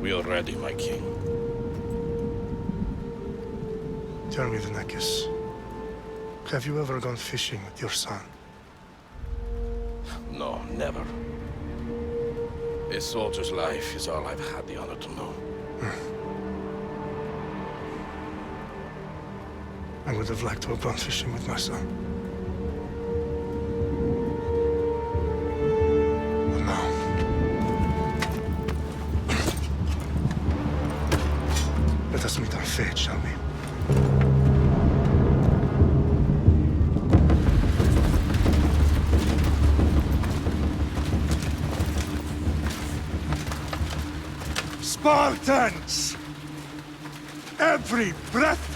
We are ready, my king. Tell me, Vinakis, have you ever gone fishing with your son? No, never. A soldier's life is all I've had the honor to know. I would have liked to have gone fishing with my son. But now... Let us meet our fate, shall we? Spartans! Every breath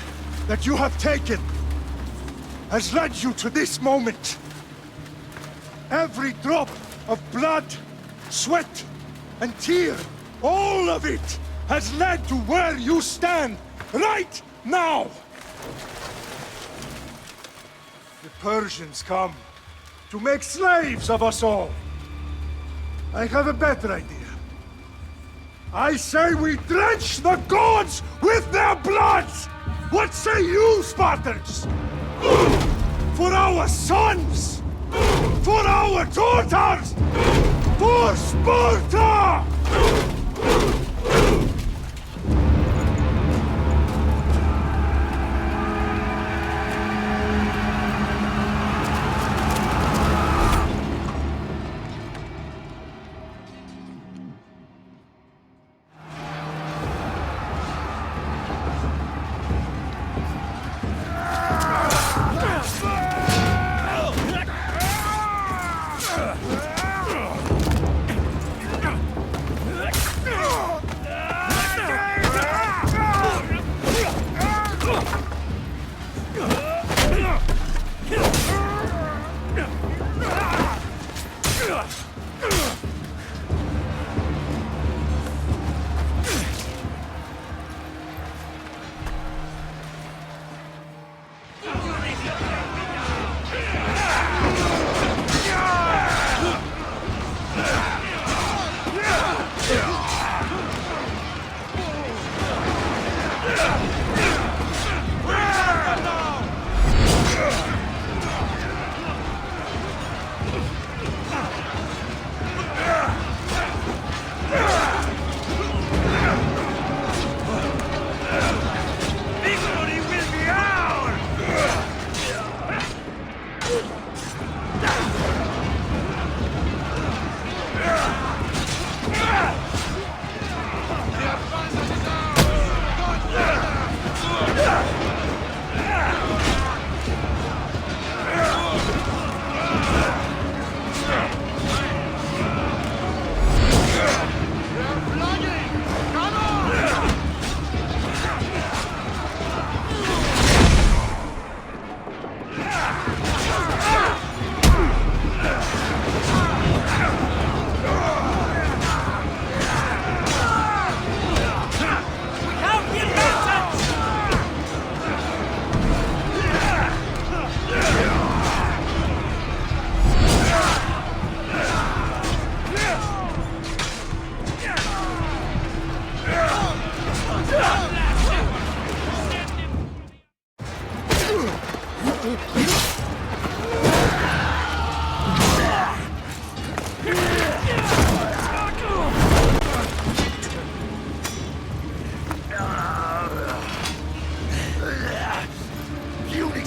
that you have taken has led you to this moment. Every drop of blood, sweat, and tear, all of it has led to where you stand right now. The Persians come to make slaves of us all. I have a better idea. I say we drench the gods with their bloods! What say you, Spartans? For our sons! For our daughters! For Sparta!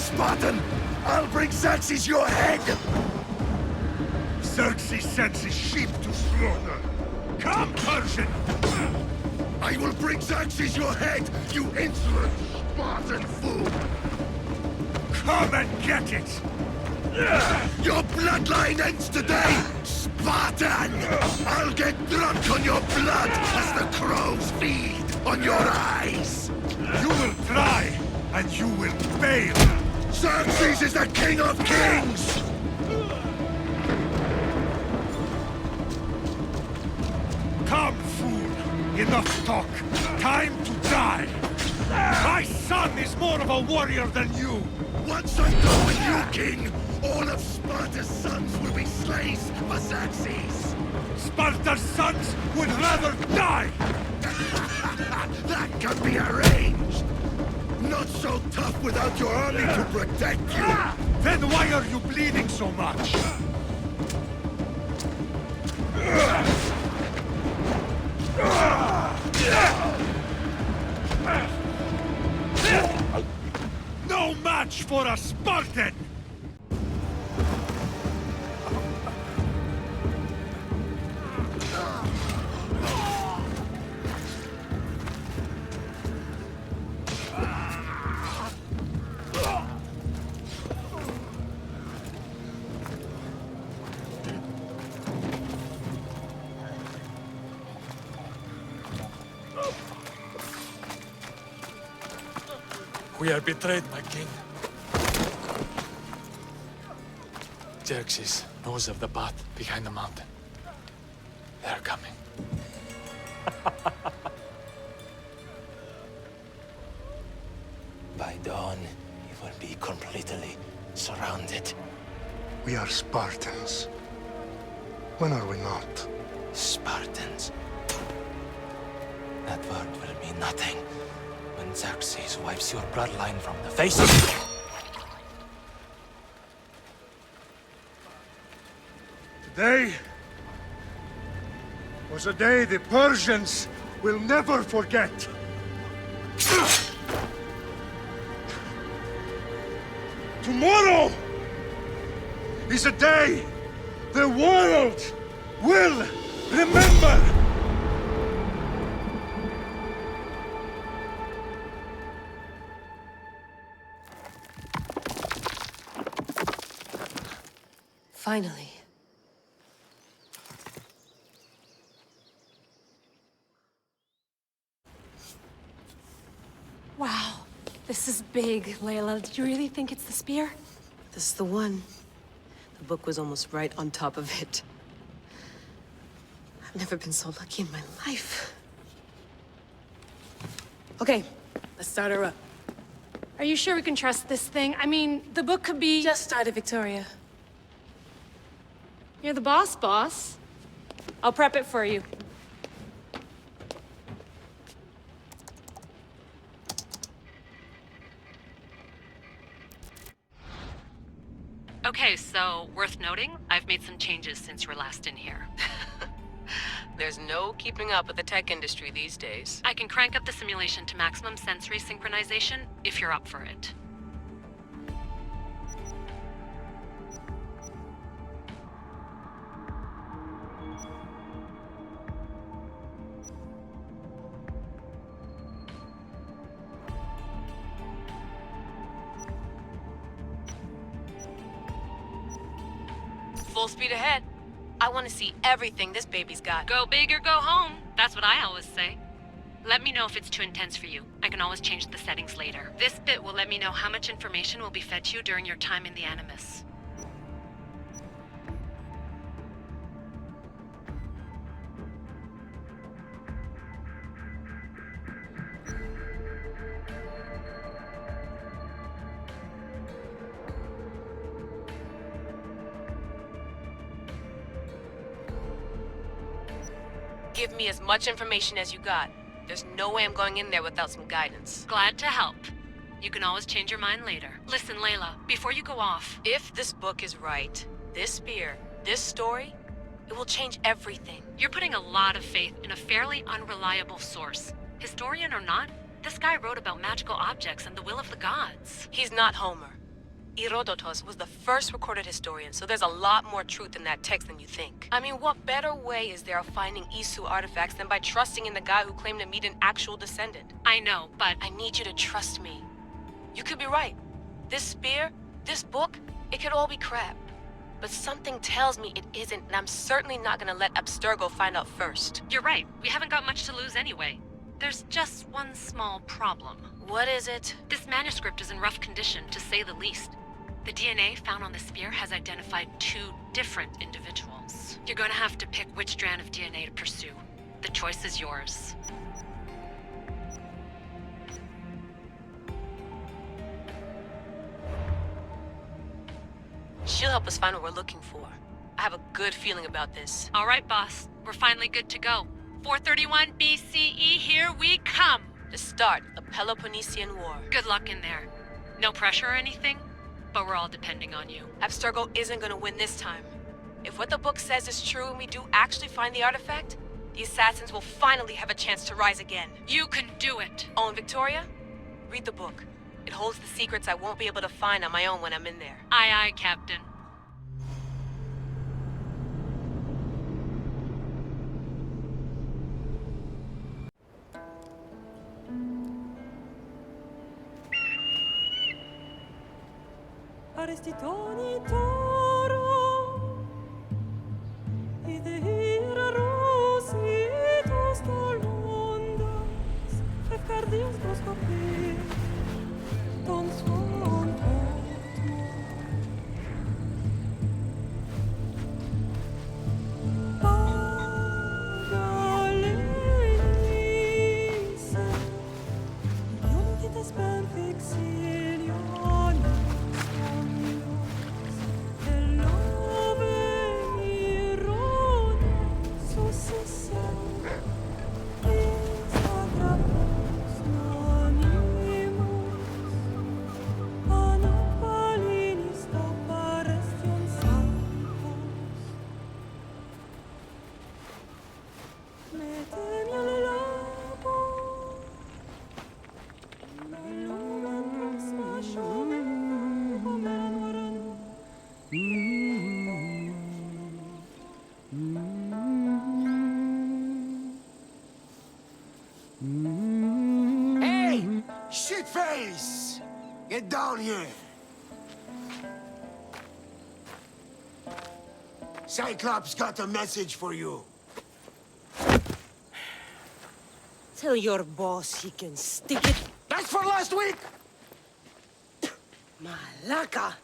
Spartan! I'll bring Xerxes your head! Xerxes sends his sheep to slaughter. Come, Persian! I will bring Xerxes your head, you insolent Spartan fool! Come and get it! Your bloodline ends today, Spartan! I'll get drunk on your blood as the crows feed on your eyes! You will try, and you will fail! Xerxes is the king of kings! Come, fool! Enough talk! Time to die! My son is more of a warrior than you! Once I'm done with you, king, all of Sparta's sons will be slaves for Xerxes! Sparta's sons would rather die! can be arranged. Not so tough without your army to protect you. Then why are you bleeding so much? No match for a Spartan! We are betrayed, my king. Xerxes knows of the path behind the mountain. They are coming. By dawn, you will be completely surrounded. We are Spartans. When are we not? Spartans. That word will mean nothing when Xerxes wipes your bloodline from the face of the... Today was a day the Persians will never forget. Tomorrow is a day the world will remember. Finally. Wow, this is big, Layla. Did you really think it's the spear? This is the one. The book was almost right on top of it. I've never been so lucky in my life. Okay, let's start her up. Are you sure we can trust this thing? I mean, the book could be... Just started, Victoria. You're the boss. I'll prep it for you. Okay, so worth noting, I've made some changes since you were last in here. There's no keeping up with the tech industry these days. I can crank up the simulation to maximum sensory synchronization if you're up for it. Full speed ahead. I want to see everything this baby's got. Go big or go home. That's what I always say. Let me know if it's too intense for you. I can always change the settings later. This bit will let me know how much information will be fed to you during your time in the Animus. Give me as much information as you got. There's no way I'm going in there without some guidance. Glad to help. You can always change your mind later. Listen, Layla, before you go off... If this book is right, this spear, this story, it will change everything. You're putting a lot of faith in a fairly unreliable source. Historian or not, this guy wrote about magical objects and the will of the gods. He's not Homer. Herodotus was the first recorded historian, so there's a lot more truth in that text than you think. I mean, what better way is there of finding Isu artifacts than by trusting in the guy who claimed to meet an actual descendant? I know, but... I need you to trust me. You could be right. This spear, this book, it could all be crap. But something tells me it isn't, and I'm certainly not gonna let Abstergo find out first. You're right. We haven't got much to lose anyway. There's just one small problem. What is it? This manuscript is in rough condition, to say the least. The DNA found on the spear has identified 2 different individuals. You're going to have to pick which strand of DNA to pursue. The choice is yours. She'll help us find what we're looking for. I have a good feeling about this. All right, boss. We're finally good to go. 431 BCE, here we come! to start the Peloponnesian War. Good luck in there. No pressure or anything, but we're all depending on you. Abstergo isn't gonna win this time. If what the book says is true and we do actually find the artifact, the assassins will finally have a chance to rise again. You can do it. Oh, and Victoria? Read the book. It holds the secrets I won't be able to find on my own when I'm in there. Aye, aye, Captain. Hey! Shitface! Get down here! Cyclops got a message for you. Tell your boss he can stick it. That's for last week! Malaka!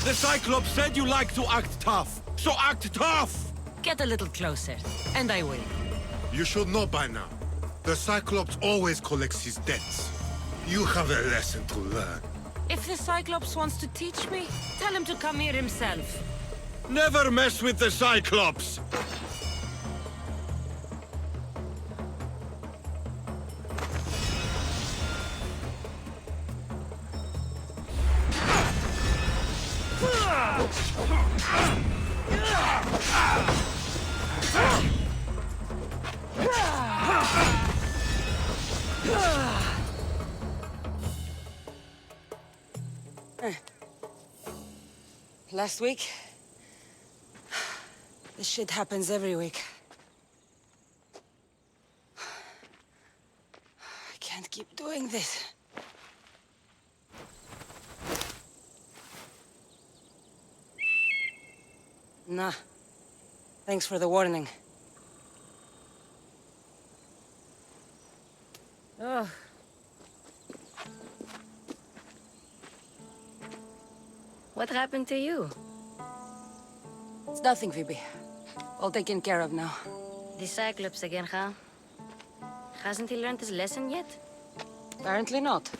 The Cyclops said you like to act tough, so act tough! Get a little closer, and I will. You should know by now. The Cyclops always collects his debts. You have a lesson to learn. If the Cyclops wants to teach me, tell him to come here himself. Never mess with the Cyclops! Last week? This shit happens every week. I can't keep doing this. Nah. Thanks for the warning. Oh. What happened to you? It's nothing, Phoebe. All taken care of now. The Cyclops again, huh? Hasn't he learned his lesson yet? Apparently not.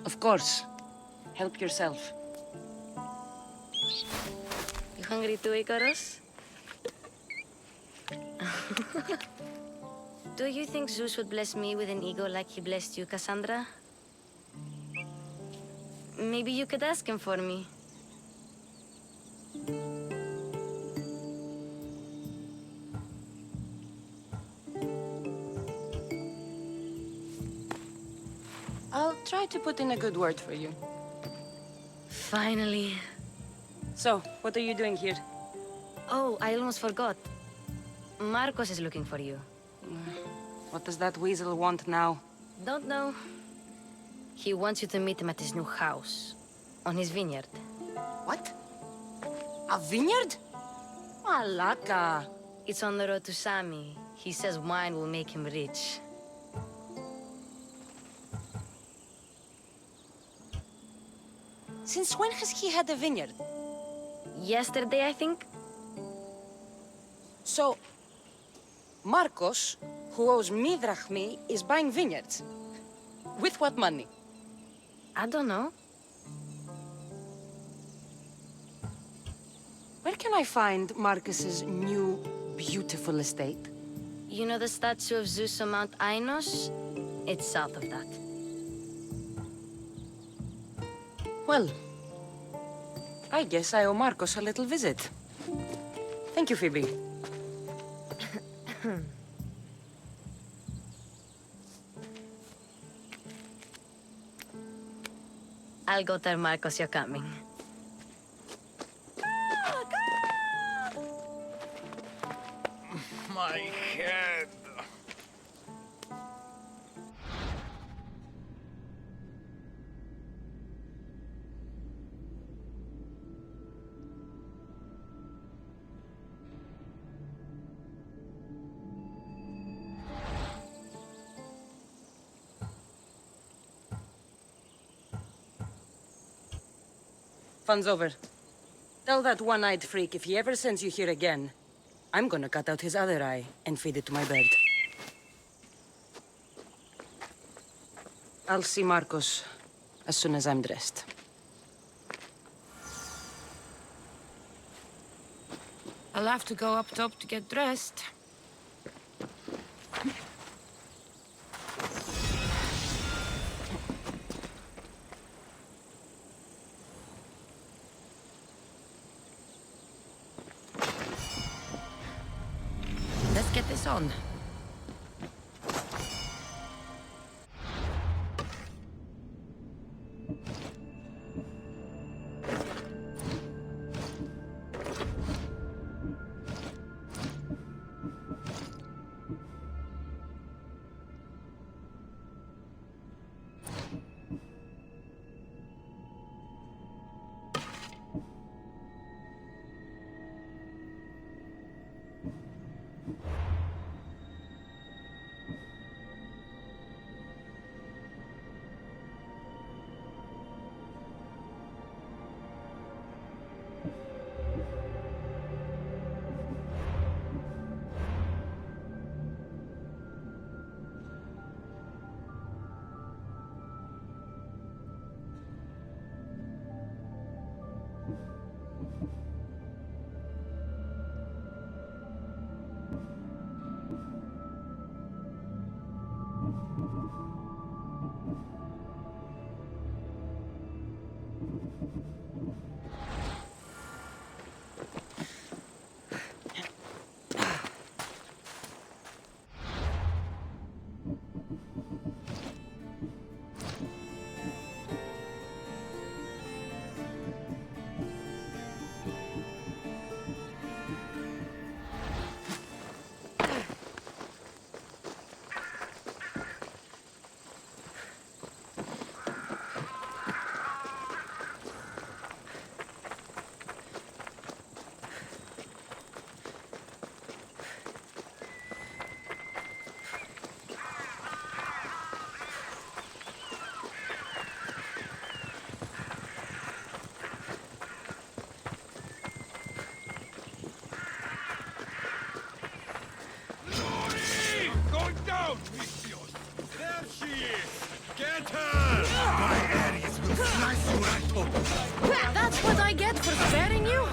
Of course. Help yourself. You hungry too, Icarus? Do you think Zeus would bless me with an ego like he blessed you, Cassandra? Maybe you could ask him for me. I'll try to put in a good word for you. Finally. So, what are you doing here? Oh, I almost forgot. Marcos is looking for you. What does that weasel want now? Don't know. He wants you to meet him at his new house. On his vineyard. What? A vineyard? Malaka. It's on the road to Sami. He says wine will make him rich. Since when has he had a vineyard? Yesterday, I think? So, Marcos, who owes me drachmi, is buying vineyards. With what money? I don't know. Where can can I find Marcus's new, beautiful estate? You know the statue of Zeus on Mount Ainos? It's south of that. Well, I guess I owe Marcus a little visit. Thank you, Phoebe. I'll go tell Marcos you're coming. My head. Fun's over. Tell that one-eyed freak if he ever sends you here again, I'm gonna cut out his other eye and feed it to my bird. I'll see Marcos as soon as I'm dressed. I'll have to go up top to get dressed. Let's get this on. There she is! Get her! My Ares will slice you right open. That's what I get for sparing you?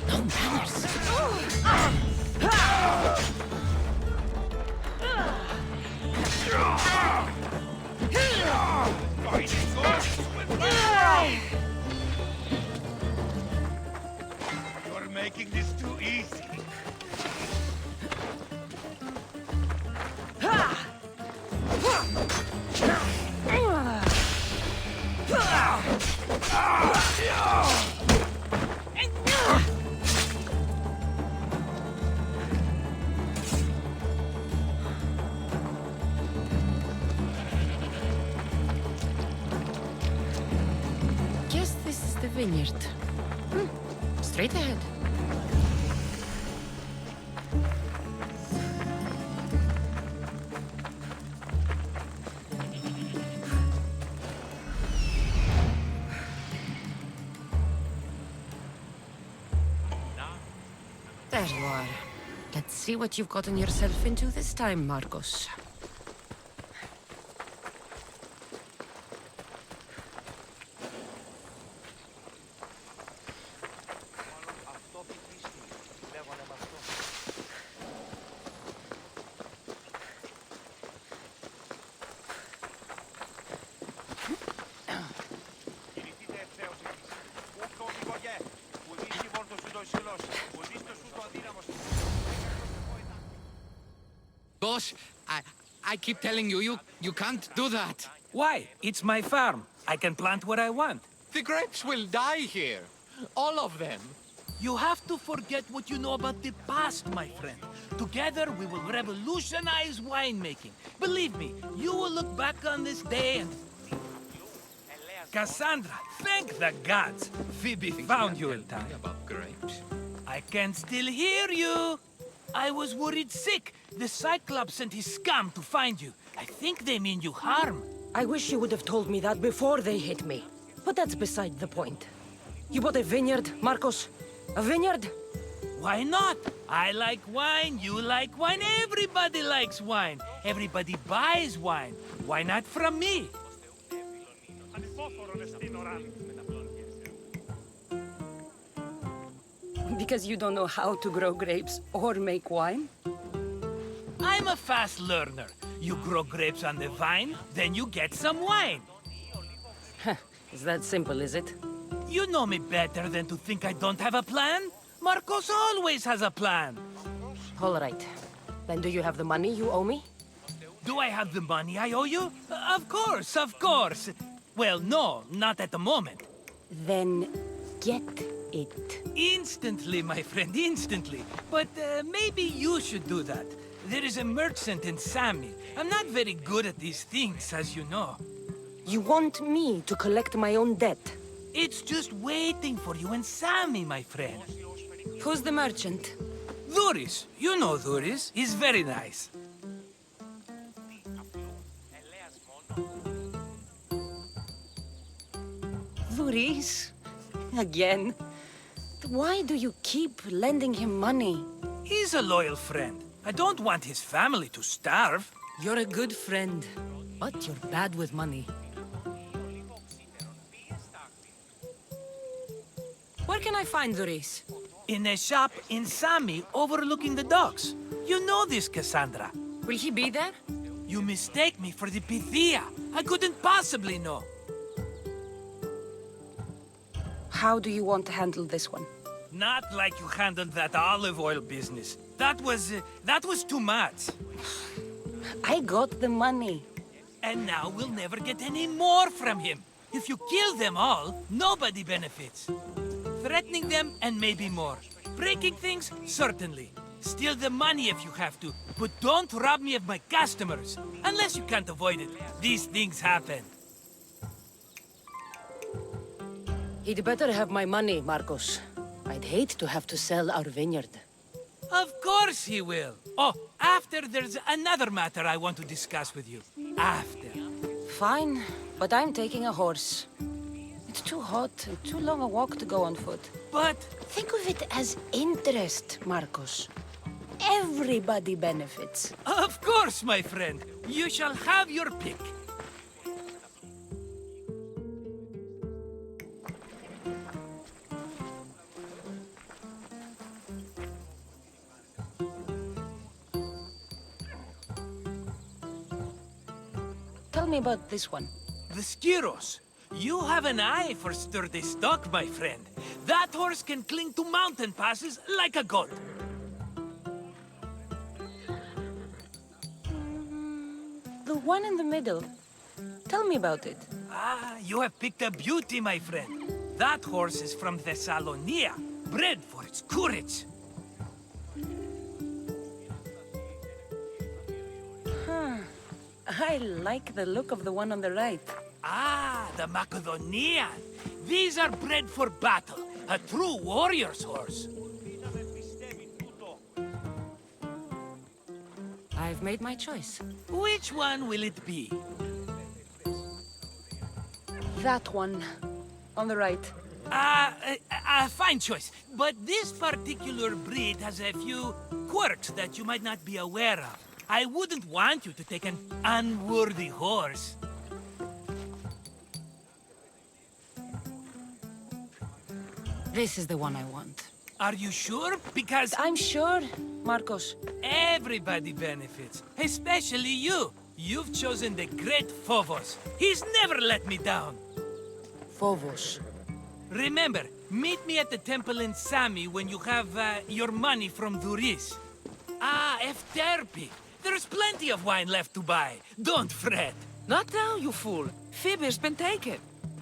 No manners. You're making this too easy. Guess this is the vineyard. Straight ahead. There you are. Let's see what you've gotten yourself into this time, Marcos. Boss, I keep telling you can't do that. Why? It's my farm. I can plant what I want. The grapes will die here. All of them. You have to forget what you know about the past, my friend. Together, we will revolutionize winemaking. Believe me, you will look back on this day and... Cassandra, thank the gods. Phoebe found you in time. About grapes? I can still hear you. I was worried sick. The Cyclops sent his scum to find you. I think they mean you harm. I wish you would have told me that before they hit me. But that's beside the point. You bought a vineyard, Marcos? A vineyard? Why not? I like wine, you like wine, everybody likes wine. Everybody buys wine. Why not from me? Because you don't know how to grow grapes or make wine? I'm a fast learner. You grow grapes on the vine, then you get some wine. Is that simple, is it? You know me better than to think I don't have a plan. Marcos always has a plan. All right. Then do you have the money you owe me? Do I have the money I owe you? Of course, of course. Well, no, not at the moment. Then get it. Instantly, my friend, instantly. But maybe you should do that. There is a merchant in Sami. I'm not very good at these things, as you know. You want me to collect my own debt? It's just waiting for you in Sami, my friend. Who's the merchant? Duris. You know Duris. He's very nice. Duris? Again? Why do you keep lending him money? He's a loyal friend. I don't want his family to starve. You're a good friend, but you're bad with money. Where can I find Duris? In a shop in Sami overlooking the docks. You know this, Cassandra. Will he be there? You mistake me for the Pythia. I couldn't possibly know. How do you want to handle this one? Not like you handled that olive oil business. That was too much. I got the money. And now we'll never get any more from him. If you kill them all, nobody benefits. Threatening them, and maybe more. Breaking things, certainly. Steal the money if you have to, but don't rob me of my customers. Unless you can't avoid it. These things happen. He'd better have my money, Marcos. I'd hate to have to sell our vineyard. Of course he will. Oh, after there's another matter I want to discuss with you. After. Fine, but I'm taking a horse. It's too hot and too long a walk to go on foot. But... think of it as interest, Marcos. Everybody benefits. Of course, my friend. You shall have your pick. Tell me about this one. The Skiros. You have an eye for sturdy stock, my friend. That horse can cling to mountain passes like a goat. The one in the middle. Tell me about it. Ah, you have picked a beauty, my friend. That horse is from Thessalonia, bred for its courage. I like the look of the one on the right. Ah, the Macedonian. These are bred for battle. A true warrior's horse. I've made my choice. Which one will it be? That one. On the right. Fine choice. But this particular breed has a few quirks that you might not be aware of. I wouldn't want you to take an unworthy horse. This is the one I want. Are you sure? Because... I'm sure, Marcos. Everybody benefits, especially you. You've chosen the great Phobos. He's never let me down. Phobos. Remember, meet me at the temple in Sami when you have your money from Duris. Ah, Efterpi. There's plenty of wine left to buy. Don't fret. Not now, you fool. Phoebe's been taken.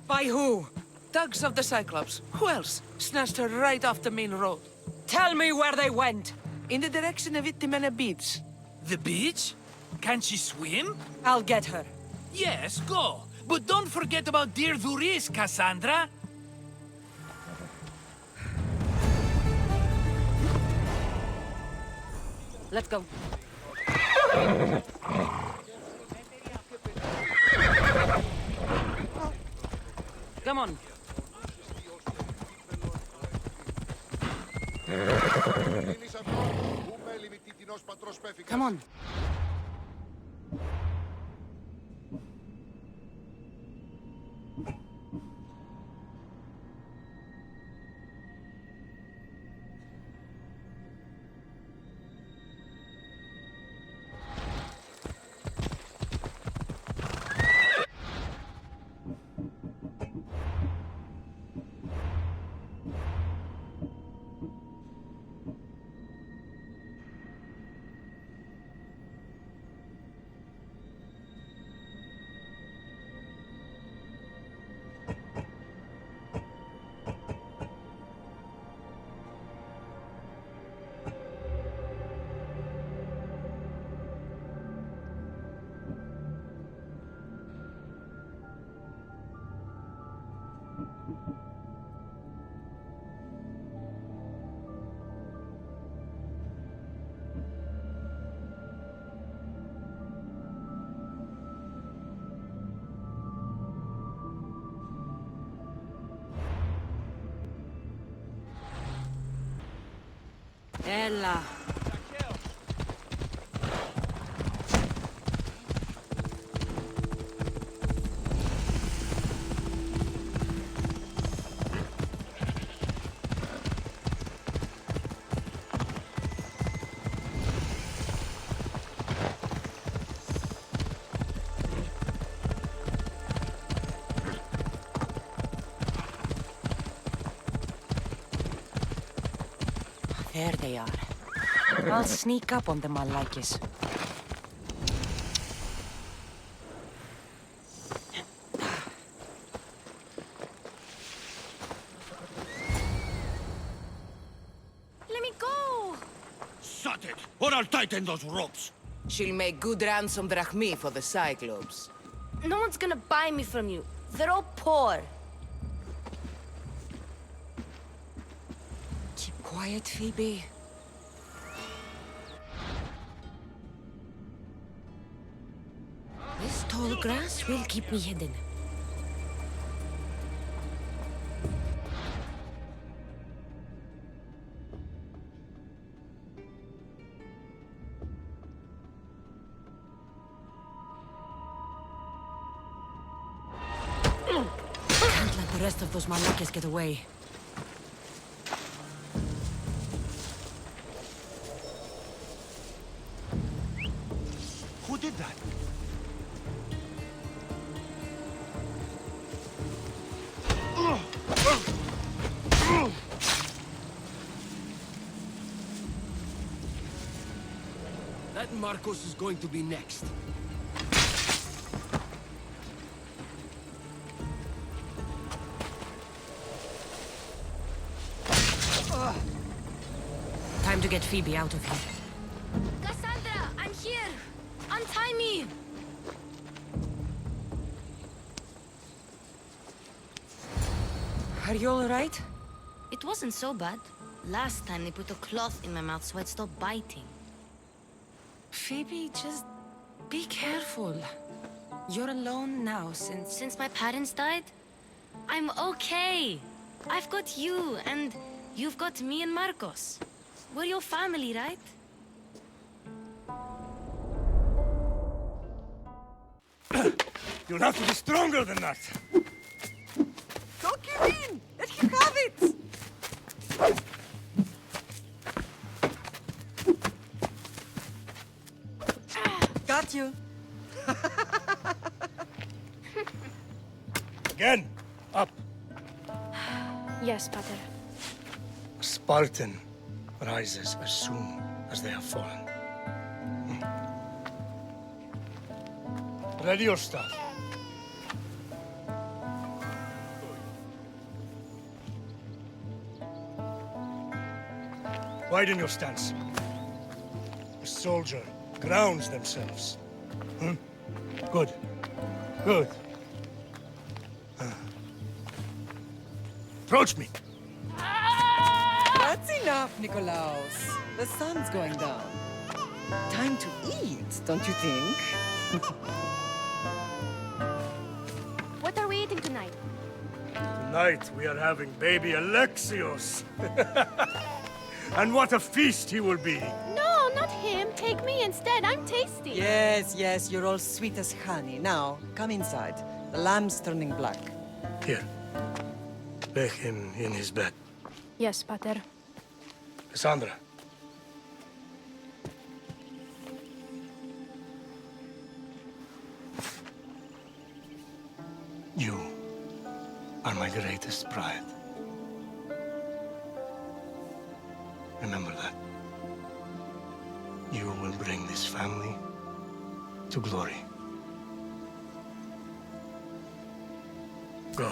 By who? Thugs of the Cyclops. Who else? Snatched her right off the main road. Tell me where they went. In the direction of Itimena Beach. The beach? Can she swim? I'll get her. Yes, go. But don't forget about dear Duris, Cassandra. Let's go. Come on. Come on. Ella. There they are. I'll sneak up on them, I like it. Let me go! Shut it, or I'll tighten those ropes. She'll make good ransom drachmi for the Cyclops. No one's gonna buy me from you. They're all poor. Keep quiet, Phoebe. This tall grass will keep me hidden. Can't let the rest of those Malakas get away. Who did that? That Marcos is going to be next. Time to get Phoebe out of here. Cassandra, I'm here! Untie me! Are you all right? It wasn't so bad. Last time they put a cloth in my mouth so I'd stop biting. Phoebe, just be careful. You're alone now Since my parents died? I'm okay. I've got you, and you've got me and Marcos. We're your family, right? You'll have to be stronger than that. Don't give in! Let him have it! Got you. Again, up. Yes, Pater. A Spartan rises as soon as they have fallen. Ready your stuff. Widen your stance. A soldier grounds themselves. Good. Good. Approach me. That's enough, Nikolaus. The sun's going down. Time to eat, don't you think? What are we eating tonight? Tonight we are having baby Alexios. And what a feast he will be. No, not him. Take me instead. I'm tasty. Yes, yes, you're all sweet as honey. Now, come inside. The lamb's turning black. Here. Lay him in his bed. Yes, Pater. Cassandra. You are my greatest pride. Remember that. You will bring this family to glory. Go.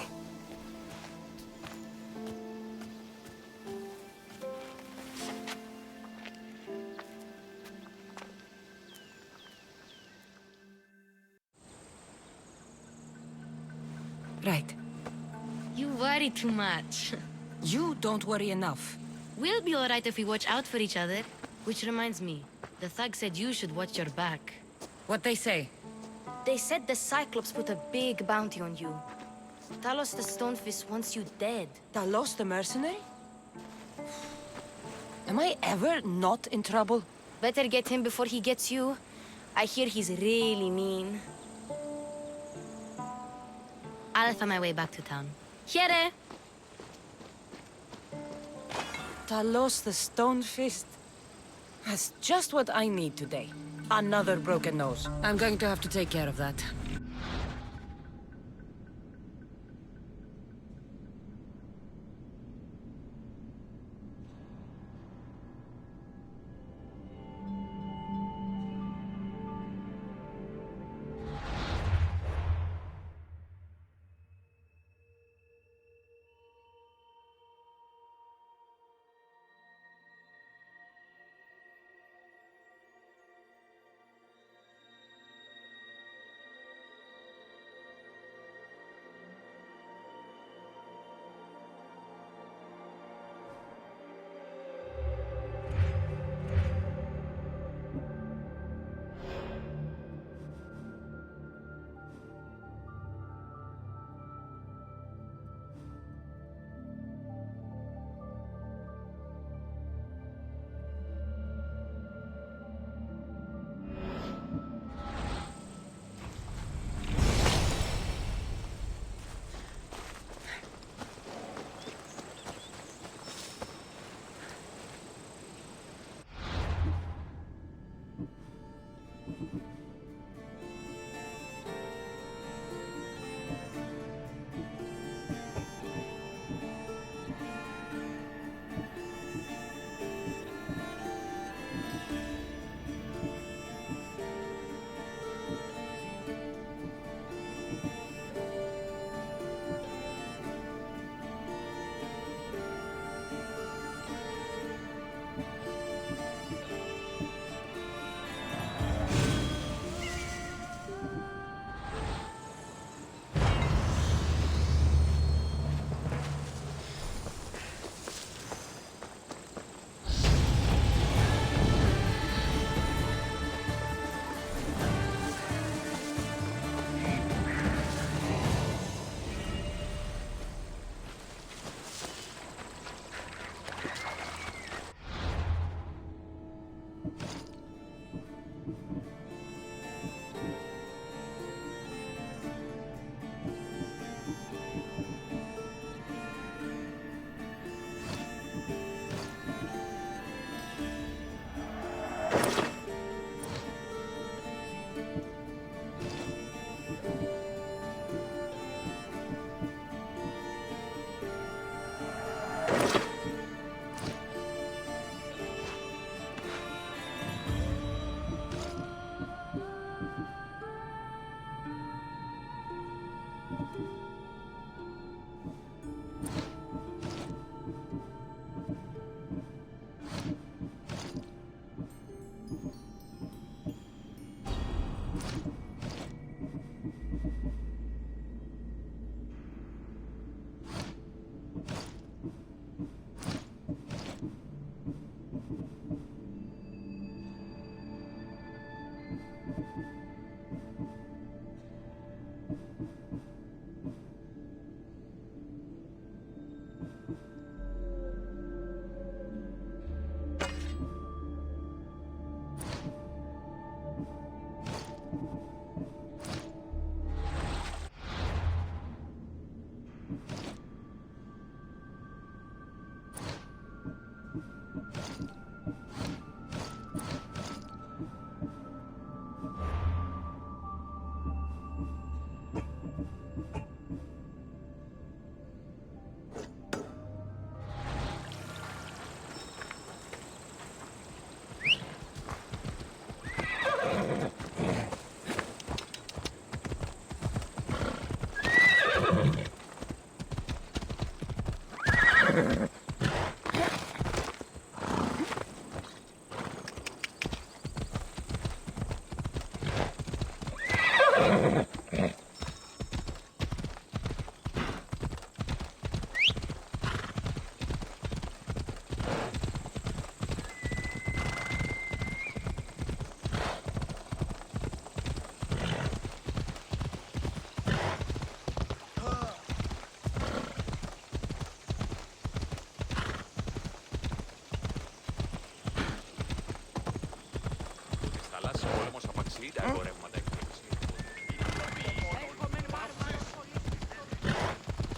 Right. You worry too much. You don't worry enough. We'll be alright if we watch out for each other. Which reminds me, the thug said you should watch your back. What they say? They said the Cyclops put a big bounty on you. Talos the Stonefist wants you dead. Talos the mercenary? Am I ever not in trouble? Better get him before he gets you. I hear he's really mean. I'll find my way back to town. Here! Talos the Stonefist. That's just what I need today. Another broken nose. I'm going to have to take care of that.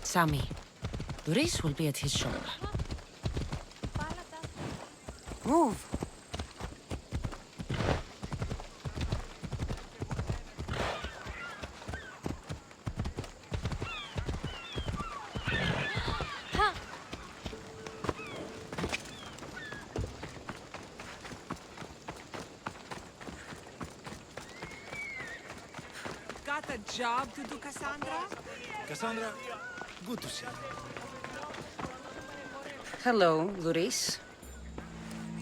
Sammy, Luis will be at his shop. Move. Got a job to do, Cassandra? Cassandra, good to see you. Hello, Luis.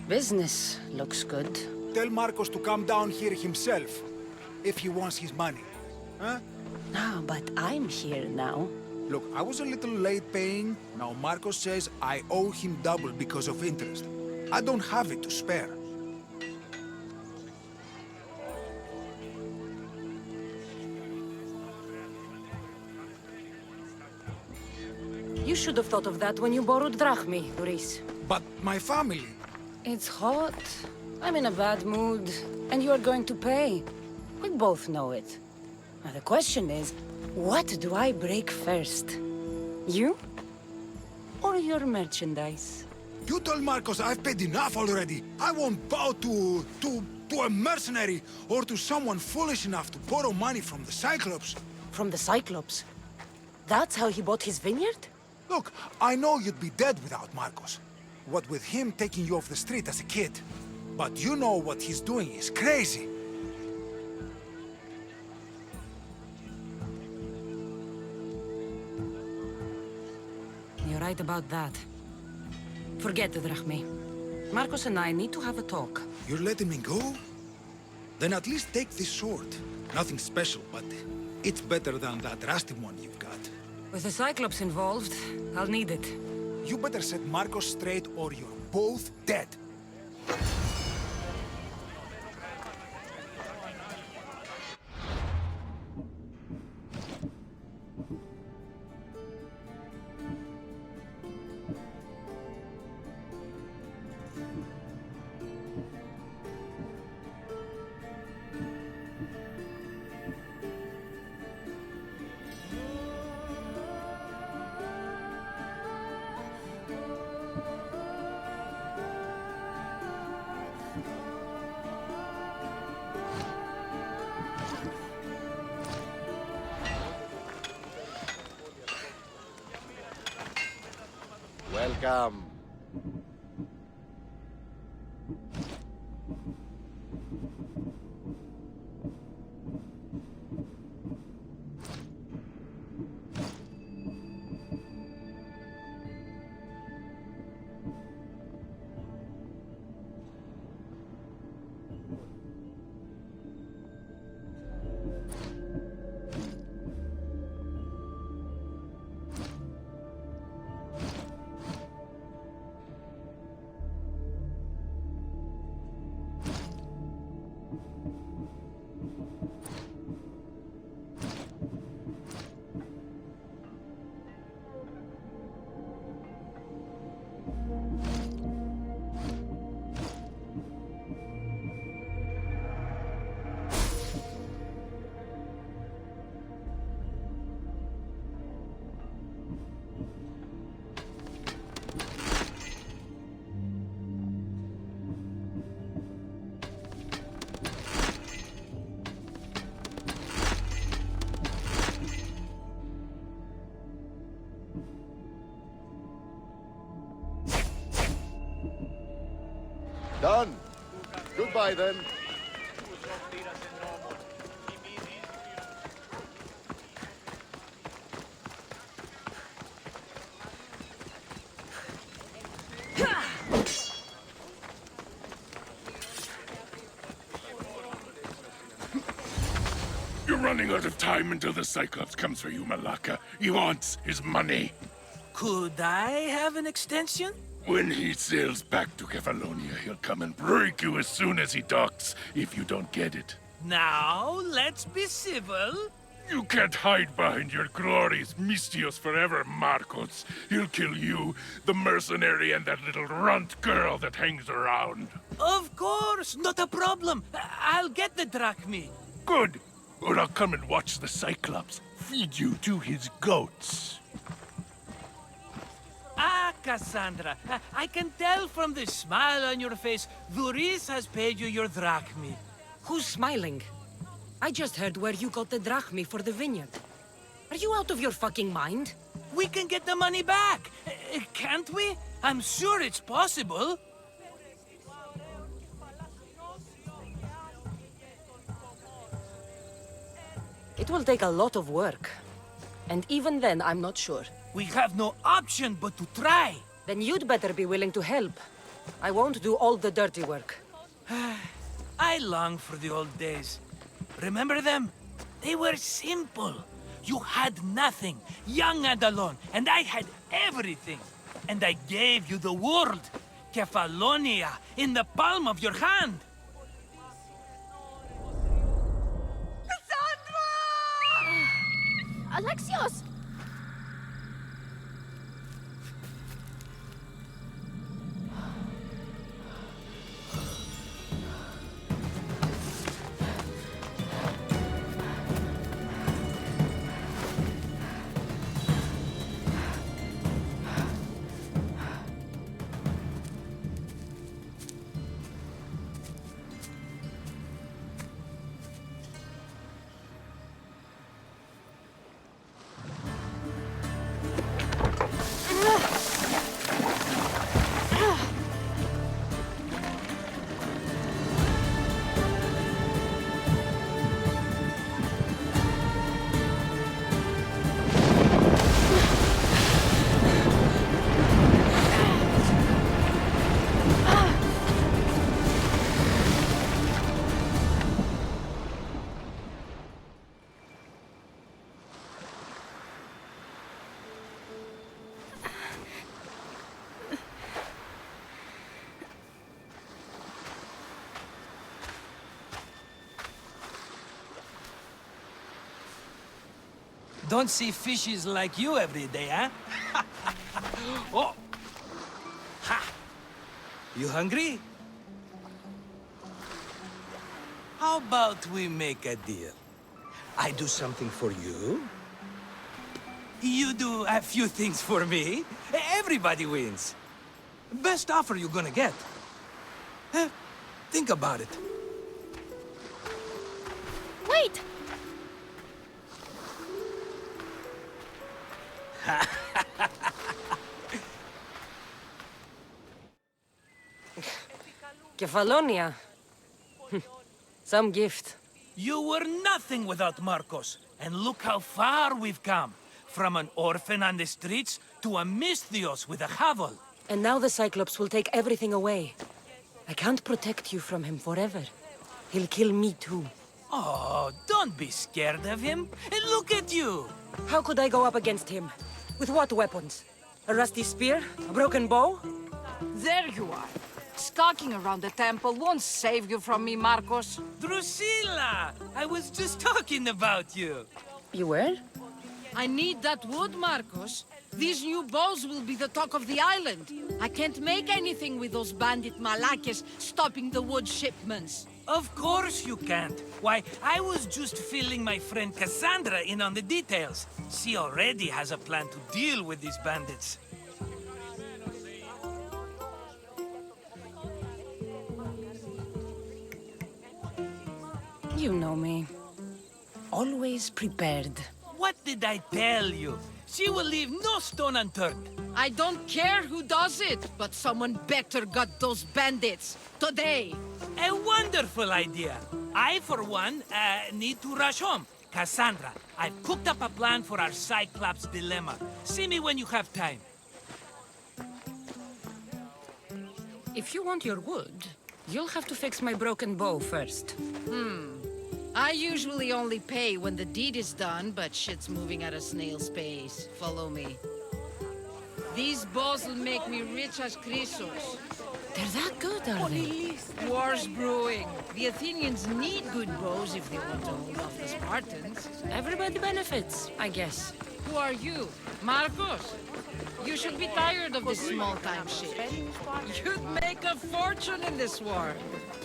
Business looks good. Tell Marcos to come down here himself, if he wants his money. Huh? No, but I'm here now. Look, I was a little late paying. Now Marcos says I owe him double because of interest. I don't have it to spare. You should have thought of that when you borrowed drachmi, Luis. But my family... It's hot. I'm in a bad mood, and you are going to pay. We both know it. Now the question is, what do I break first? You? Or your merchandise? You told Marcos I've paid enough already. I won't bow to a mercenary or to someone foolish enough to borrow money from the Cyclops. From the Cyclops? That's how he bought his vineyard? Look, I know you'd be dead without Marcos. What with him taking you off the street as a kid. But you know what he's doing is crazy. You're right about that. Forget the drachmi. Marcos and I need to have a talk. You're letting me go? Then at least take this sword. Nothing special, but it's better than that rusty one you've got. With the Cyclops involved, I'll need it. You better set Marcos straight or you're both dead. Welcome. Done. Goodbye, then. You're running out of time until the Cyclops comes for you, Malaka. He wants his money. Could I have an extension? When he sails back to Kefalonia, he'll come and break you as soon as he docks, if you don't get it. Now, let's be civil. You can't hide behind your glorious Mistios forever, Marcos. He'll kill you, the mercenary, and that little runt girl that hangs around. Of course, not a problem. I'll get the drachmi. Good. Or I'll come and watch the Cyclops feed you to his goats. Ah, Cassandra, I can tell from the smile on your face, Duris has paid you your drachmi. Who's smiling? I just heard where you got the drachmi for the vineyard. Are you out of your fucking mind? We can get the money back, can't we? I'm sure it's possible. It will take a lot of work. And even then, I'm not sure. We have no option but to try. Then you'd better be willing to help. I won't do all the dirty work. I long for the old days. Remember them? They were simple. You had nothing, young and alone, and I had everything. And I gave you the world, Kefalonia, in the palm of your hand. Alexios! Don't see fishes like you every day, huh? Oh! Ha! You hungry? How about we make a deal? I do something for you. You do a few things for me. Everybody wins. Best offer you're gonna get. Think about it. Wait! Kefalonia. Some gift. You were nothing without Marcos, and look how far we've come. From an orphan on the streets to a Misthios with a hovel. And now the Cyclops will take everything away. I can't protect you from him forever. He'll kill me too. Oh, don't be scared of him. And look at you. How could I go up against him? With what weapons? A rusty spear? A broken bow? There you are. Skulking around the temple won't save you from me, Marcos. Drusilla! I was just talking about you. You were? I need that wood, Marcos. These new bows will be the talk of the island. I can't make anything with those bandit malakes stopping the wood shipments. Of course you can't. Why, I was just filling my friend Cassandra in on the details. She already has a plan to deal with these bandits. You know me. Always prepared. What did I tell you? She will leave no stone unturned. I don't care who does it, but someone better got those bandits. Today. A wonderful idea. I, for one, need to rush home. Cassandra, I've cooked up a plan for our Cyclops dilemma. See me when you have time. If you want your wood, you'll have to fix my broken bow first. I usually only pay when the deed is done, but shit's moving at a snail's pace. Follow me. These bows will make me rich as Chrysos. They're that good? What are they? War's brewing. The Athenians need good bows if they want to hold off the Spartans. Everybody benefits, I guess. Who are you? Marcos? You should be tired of this small-time shit. You'd make a fortune in this war.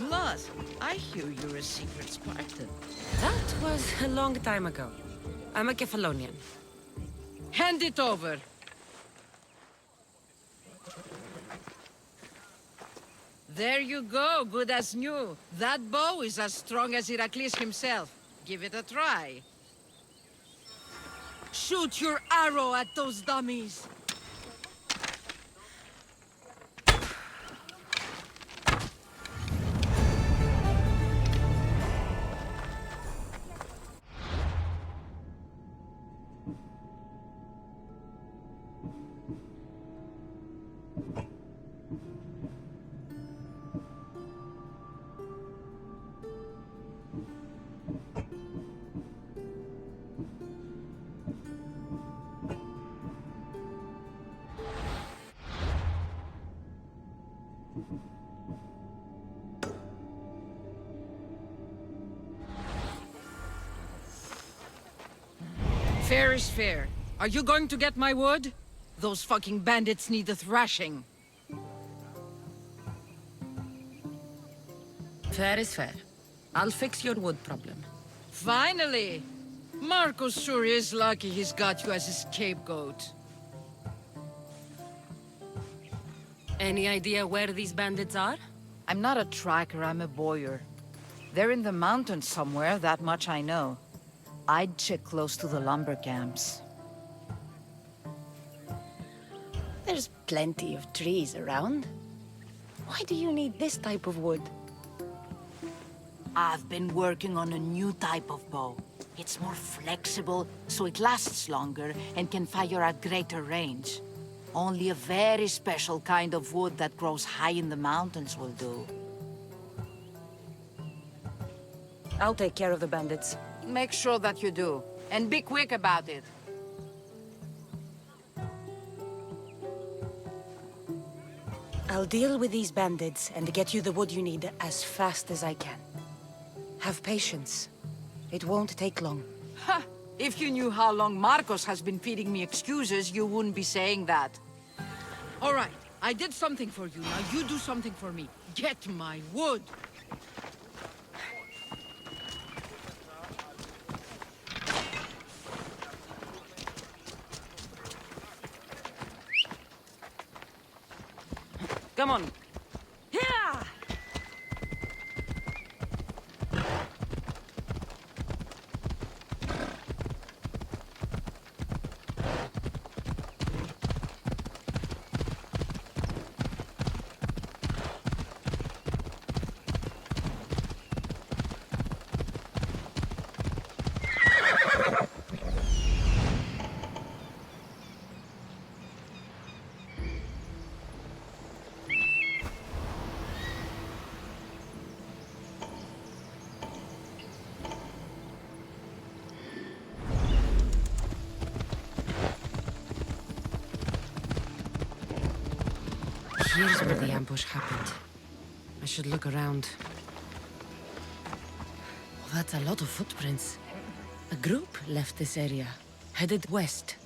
Plus, I hear you're a secret Spartan. That was a long time ago. I'm a Kephalonian. Hand it over. There you go, good as new. That bow is as strong as Heracles himself. Give it a try. Shoot your arrow at those dummies. Fair is fair. Are you going to get my wood? Those fucking bandits need a thrashing. Fair is fair. I'll fix your wood problem. Finally! Marcos sure is lucky he's got you as his scapegoat. Any idea where these bandits are? I'm not a tracker, I'm a boyer. They're in the mountains somewhere, that much I know. I'd check close to the lumber camps. There's plenty of trees around. Why do you need this type of wood? I've been working on a new type of bow. It's more flexible, so it lasts longer and can fire at greater range. Only a very special kind of wood that grows high in the mountains will do. I'll take care of the bandits. Make sure that you do. And be quick about it. I'll deal with these bandits and get you the wood you need as fast as I can. Have patience. It won't take long. Ha! If you knew how long Marcos has been feeding me excuses, you wouldn't be saying that. All right, I did something for you. Now you do something for me. Get my wood. Come on. Yeah! Here's where the ambush happened. I should look around. Oh, that's a lot of footprints. A group left this area, headed west.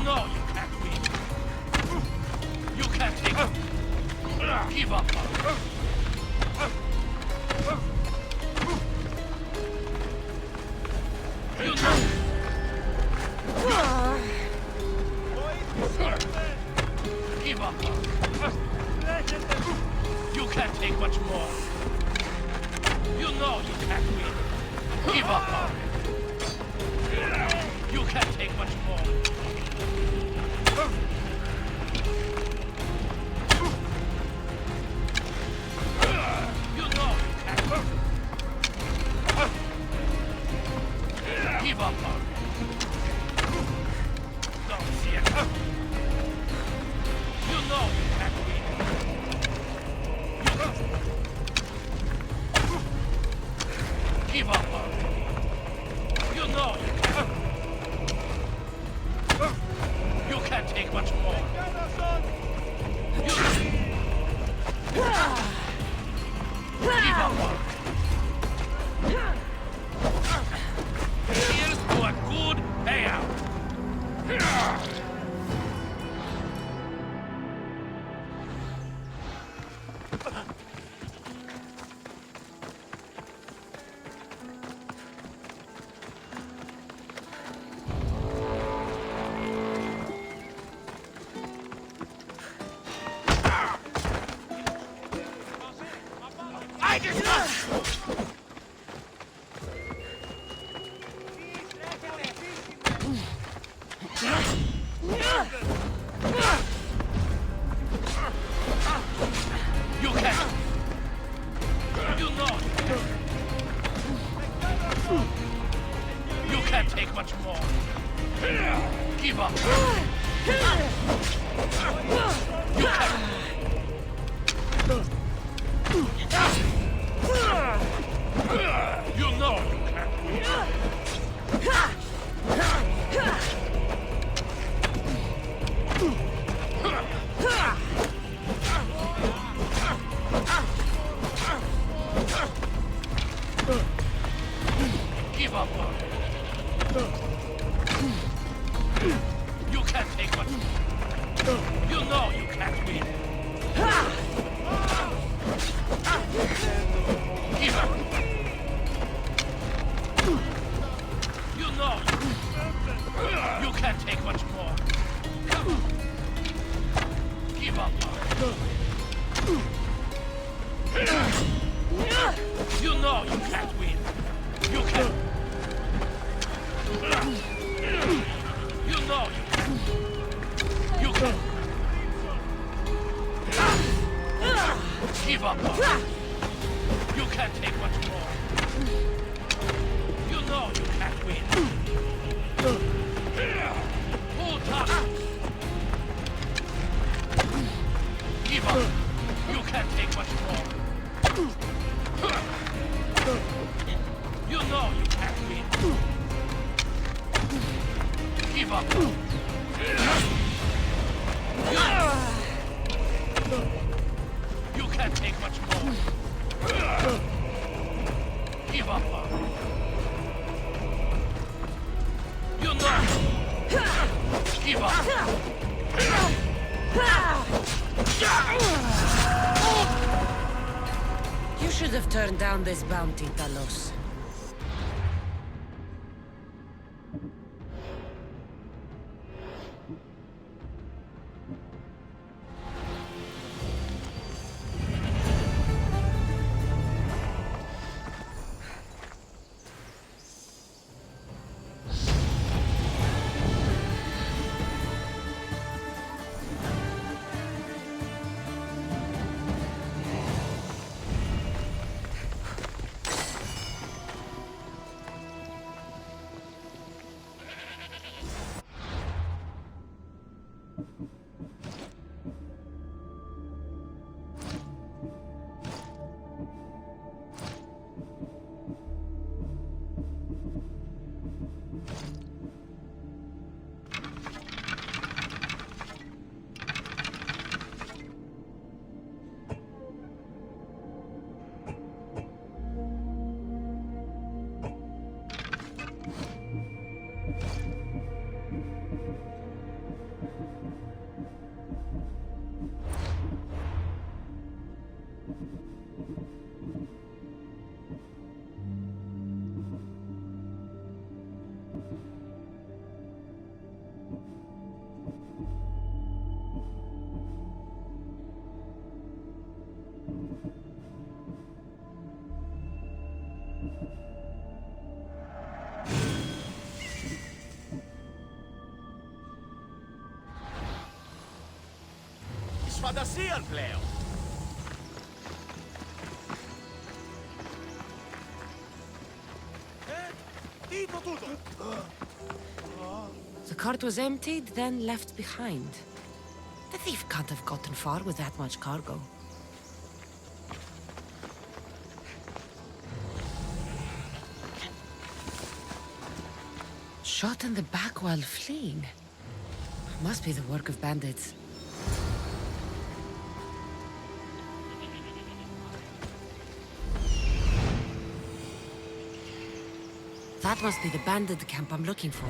know you can't win. You can't take it. Give up. You know. Give up. You can't take much more. You know you can't win. Give up. You can't take much more. You know you can't. Give up. Don't see it. You know you can't win. Give up. You know you can't. You can't take much more. Give up. Here's to a good payout. I did not! You can't. You know. You can't take much more. Give up. You can't. You know you can't. Give up. You can't take much. You know you can't win. Give up. You know you can't take much more. Give up. You know you can't win. You can't. You know you can't. You can't. Give up. You can't take much more. You know you can't win. Hold up. Give up. You can't take much more. You know you can't win. Give up. You can't take much more. Give up. You know. Give up. You should have turned down this bounty, Talos. fantasian, Pleo. The cart was emptied, then left behind. The thief can't have gotten far with that much cargo. Shot in the back while fleeing. Must be the work of bandits. That must be the bandit camp I'm looking for.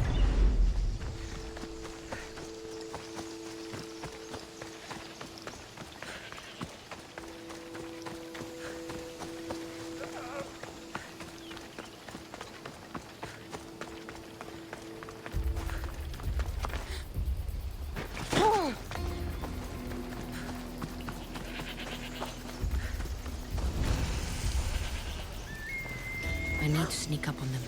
I need to sneak up on them.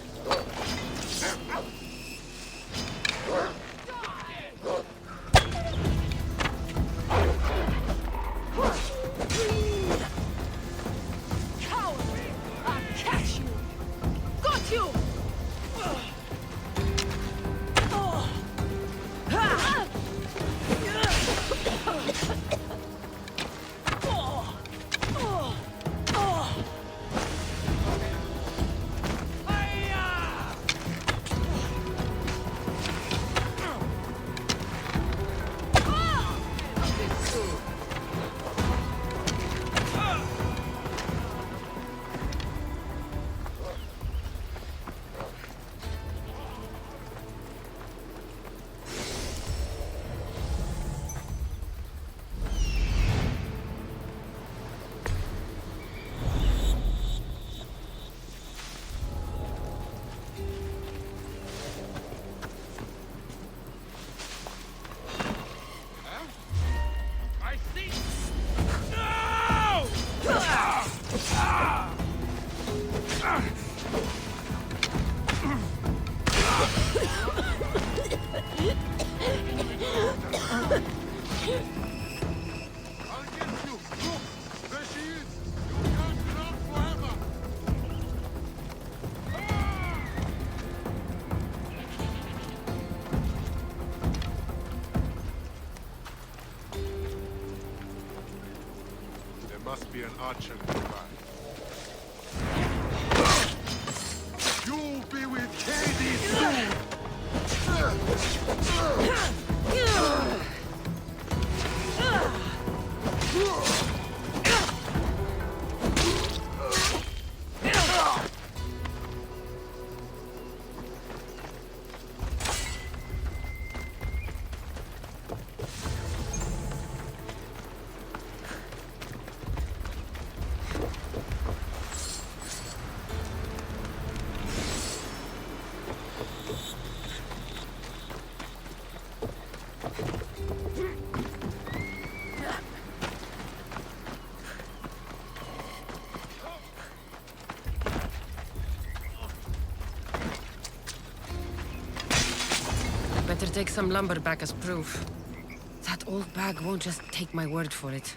Must be an archer nearby. You'll be with Hades soon! Better take some lumber back as proof. That old bag won't just take my word for it.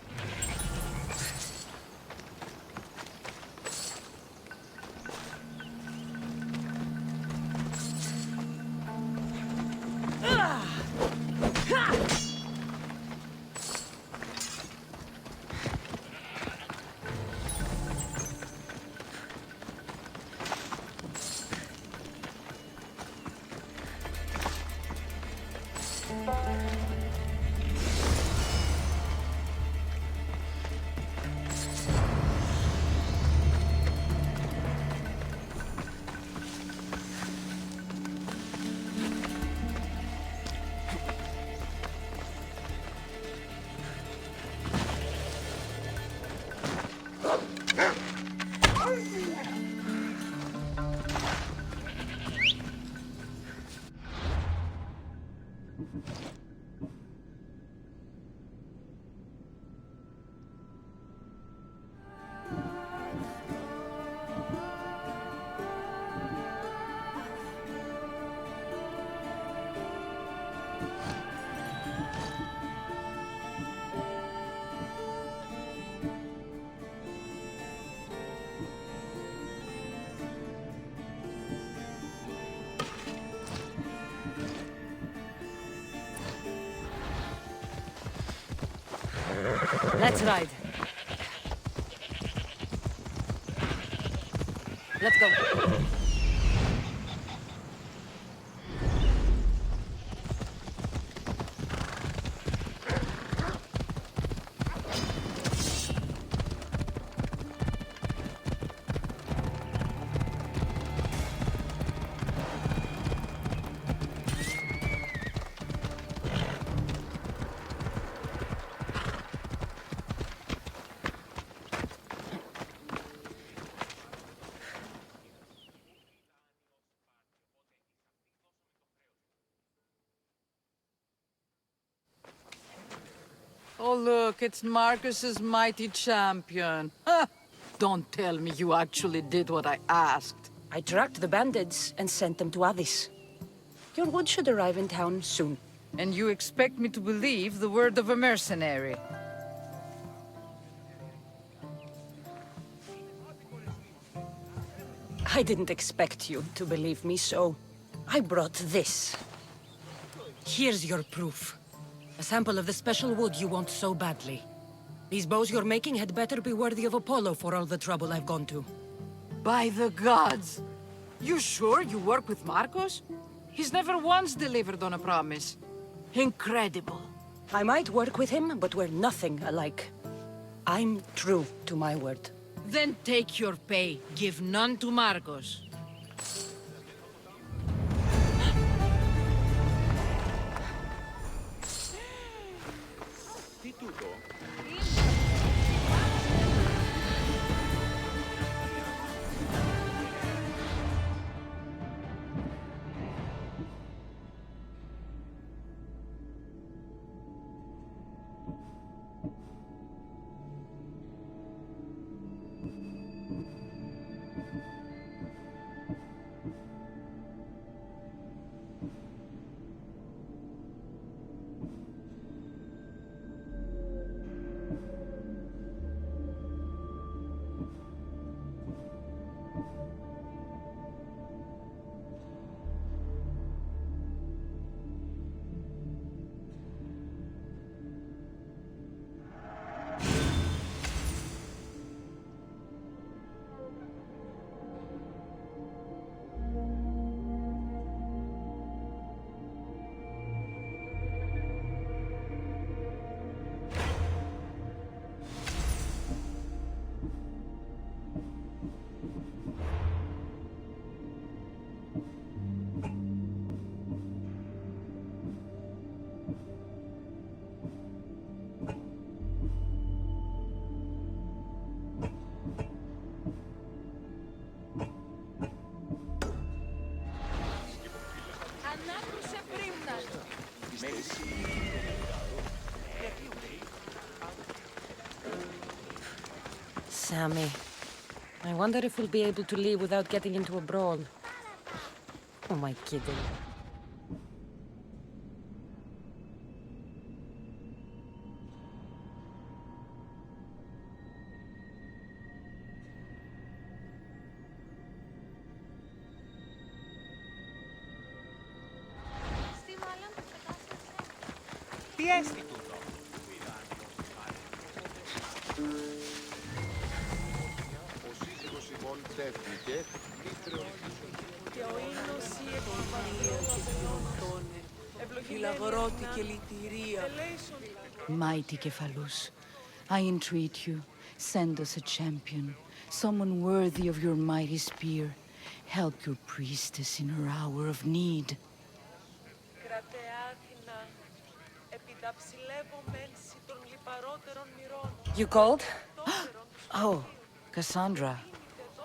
Let's ride. Let's go. Oh, look, it's Marcus's mighty champion. Ha! Don't tell me you actually did what I asked. I tracked the bandits and sent them to Addis. Your wood should arrive in town soon. And you expect me to believe the word of a mercenary? I didn't expect you to believe me, so I brought this. Here's your proof. A sample of the special wood you want so badly. These bows you're making had better be worthy of Apollo for all the trouble I've gone to. By the gods! You sure you work with Marcos? He's never once delivered on a promise. Incredible. I might work with him, but we're nothing alike. I'm true to my word. Then take your pay. Give none to Marcos. Sammy, I wonder if we'll be able to leave without getting into a brawl. Oh, my kidding. Τι έστι τούτο? Ο σύζυγος ημών τεύχηκε, Και ο ίνος η επιμανία και φιλοντώνε, φιλαγρώτη και λυτηρία. Mighty Kephalus, I entreat you, send us a champion, someone worthy of your mighty spear. Help your priestess in her hour of need. You called? Oh, Cassandra,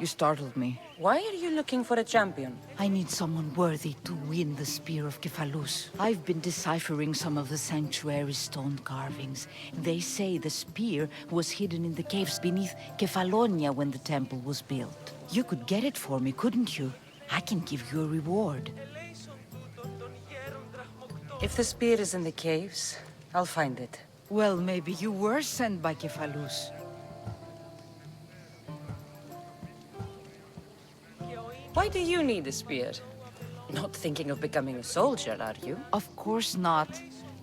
you startled me. Why are you looking for a champion? I need someone worthy to win the spear of Kephalus. I've been deciphering some of the sanctuary's stone carvings. They say the spear was hidden in the caves beneath Kefalonia when the temple was built. You could get it for me, couldn't you? I can give you a reward. If the spear is in the caves, I'll find it. Well, maybe you were sent by Kephalus. Why do you need a spear? Not thinking of becoming a soldier, are you? Of course not.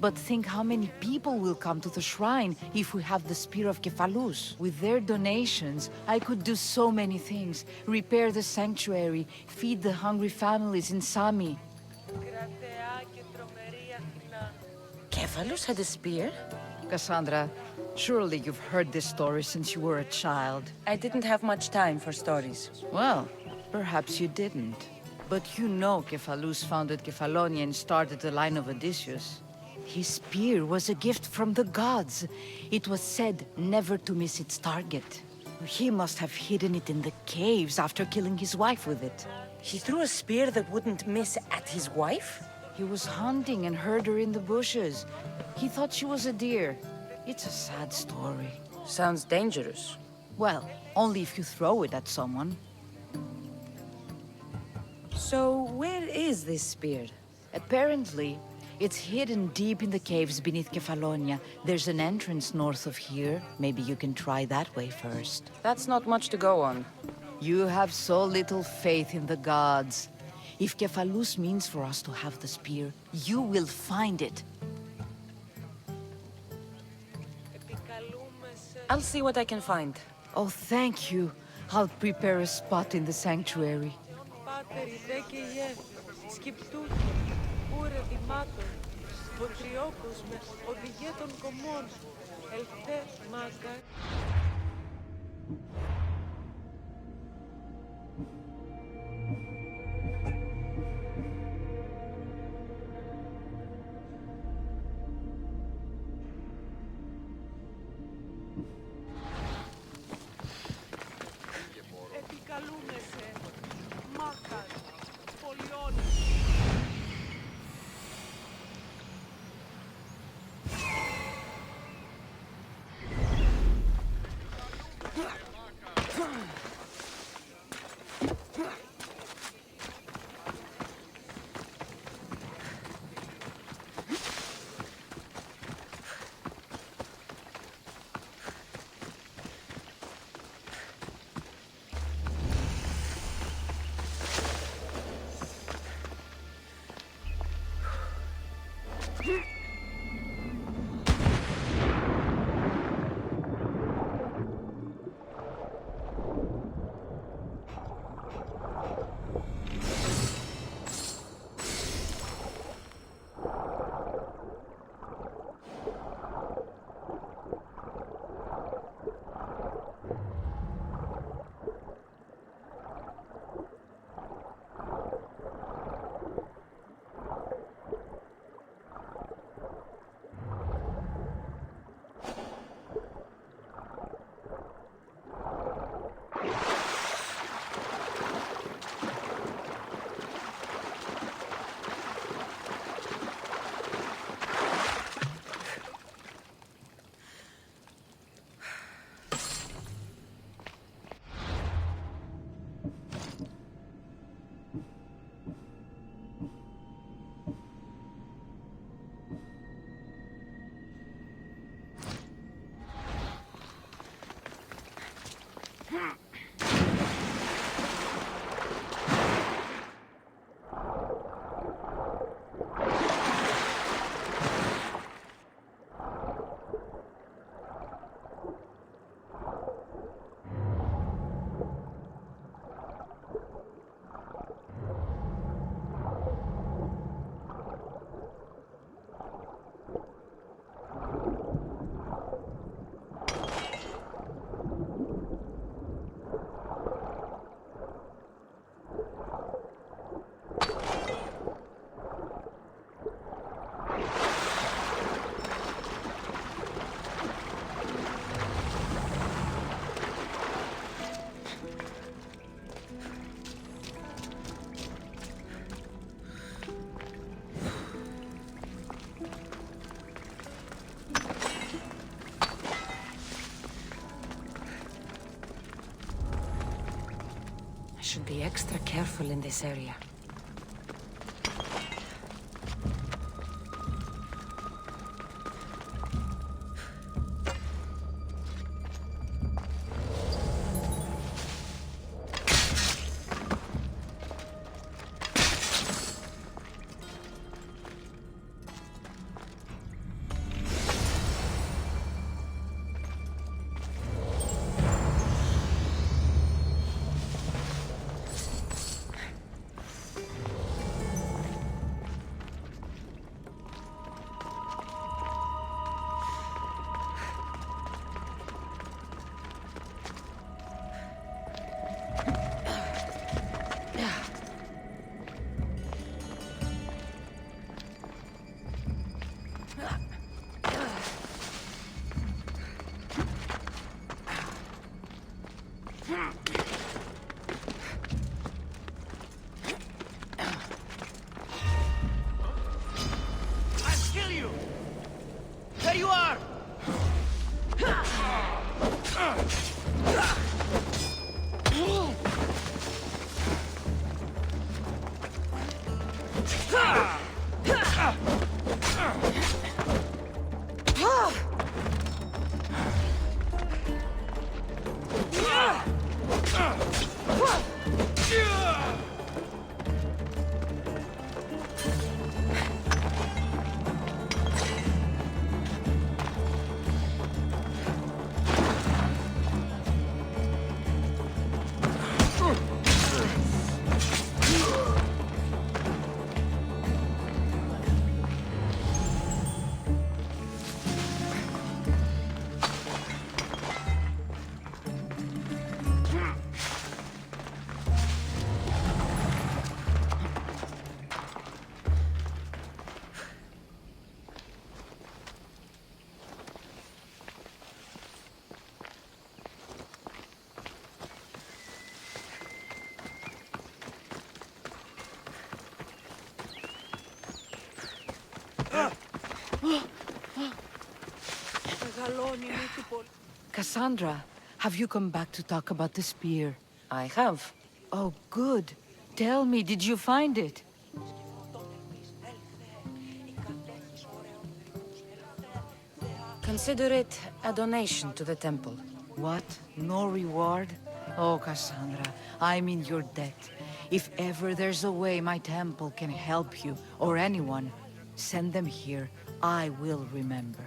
But think how many people will come to the shrine if we have the Spear of Kephalus. With their donations, I could do so many things. Repair the sanctuary, feed the hungry families in Sami. Kephalus had a spear? Cassandra, surely you've heard this story since you were a child. I didn't have much time for stories. Well, perhaps you didn't. But you know Kephalus founded Kefalonia and started the line of Odysseus. His spear was a gift from the gods. It was said never to miss its target. He must have hidden it in the caves after killing his wife with it. He threw a spear that wouldn't miss at his wife? He was hunting and heard her in the bushes. He thought she was a deer. It's a sad story. Sounds dangerous. Well, only if you throw it at someone. So, where is this spear? Apparently, it's hidden deep in the caves beneath Kefalonia. There's an entrance north of here. Maybe you can try that way first. That's not much to go on. You have so little faith in the gods. If Kephalus means for us to have the spear, you will find it. I'll see what I can find. Oh, thank you. I'll prepare a spot in the sanctuary. Should be extra careful in this area. Cassandra, have you come back to talk about the spear? I have. Oh, good. Tell me, did you find it? Consider it a donation to the temple. What? No reward? Oh, Cassandra, I'm in your debt. If ever there's a way my temple can help you, or anyone, send them here. I will remember.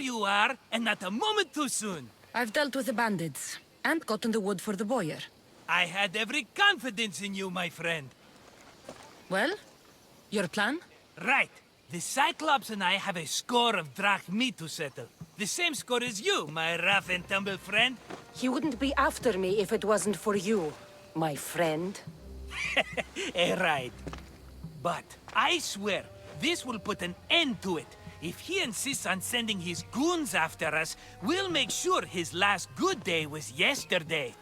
you are, and not a moment too soon. I've dealt with the bandits, and gotten the wood for the boiler. I had every confidence in you, my friend. Well, your plan? Right. The Cyclops and I have a score of drachmi to settle. The same score as you, my rough and tumble friend. He wouldn't be after me if it wasn't for you, my friend. Right. But I swear, this will put an end to it. If he insists on sending his goons after us, we'll make sure his last good day was yesterday.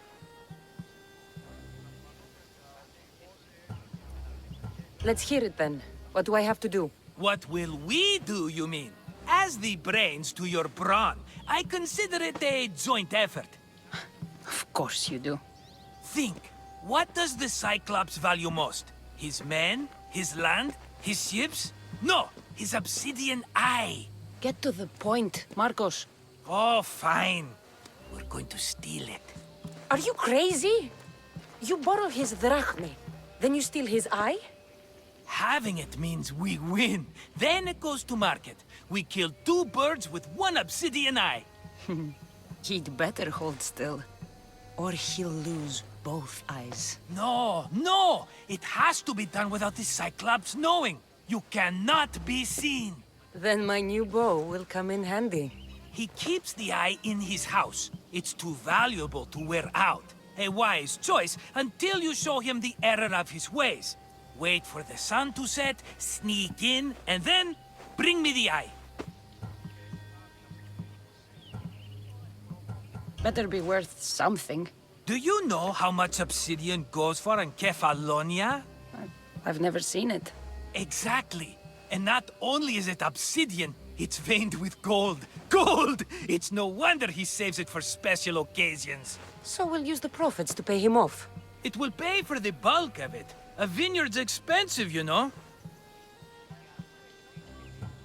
Let's hear it then. What do I have to do? What will we do, you mean? As the brains to your brawn, I consider it a joint effort. Of course you do. Think, what does the Cyclops value most? His men? His land? His ships? No, his obsidian eye. Get to the point, Marcos. Oh, fine. We're going to steal it. Are you crazy? You borrow his drachmi, then you steal his eye? Having it means we win. Then it goes to market. We kill 2 birds with 1 obsidian eye. He'd better hold still, or he'll lose both eyes. No! It has to be done without the Cyclops knowing. You cannot be seen. Then my new bow will come in handy. He keeps the eye in his house. It's too valuable to wear out. A wise choice until you show him the error of his ways. Wait for the sun to set, sneak in, and then bring me the eye. Better be worth something. Do you know how much obsidian goes for in Kefalonia? I've never seen it. Exactly. And not only is it obsidian, it's veined with gold. Gold! It's no wonder he saves it for special occasions. So we'll use the profits to pay him off. It will pay for the bulk of it. A vineyard's expensive, you know.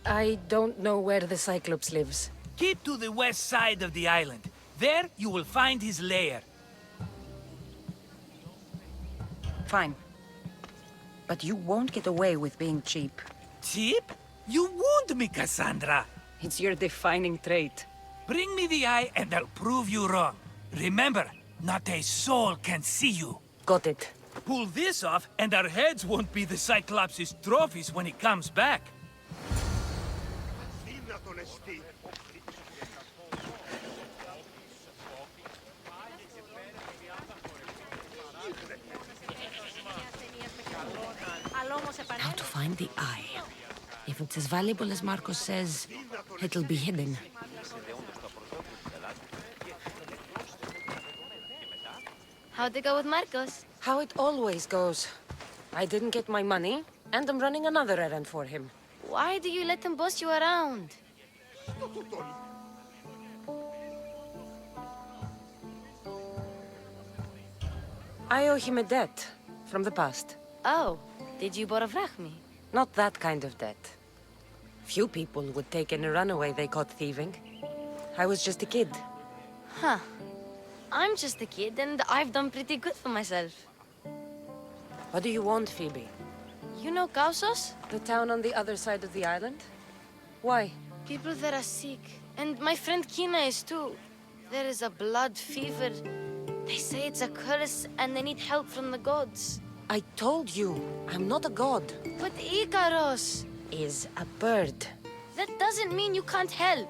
I don't know where the Cyclops lives. Keep to the west side of the island. There you will find his lair. Fine. But you won't get away with being cheap. Cheap? You wound me, Cassandra. It's your defining trait. Bring me the eye and I'll prove you wrong. Remember, not a soul can see you. Got it. Pull this off and our heads won't be the Cyclops' trophies when he comes back. Now to find the eye. If it's as valuable as Marcos says, it'll be hidden. How'd it go with Marcos? How it always goes. I didn't get my money, and I'm running another errand for him. Why do you let him boss you around? I owe him a debt from the past. Oh, did you borrow drachmi? Not that kind of debt. Few people would take in a runaway they caught thieving. I was just a kid. Huh. I'm just a kid, and I've done pretty good for myself. What do you want, Phoebe? You know Kausos? The town on the other side of the island? Why? People there are sick, and my friend Kina is too. There is a blood fever. They say it's a curse, and they need help from the gods. I told you, I'm not a god. But Ikaros is a bird. That doesn't mean you can't help.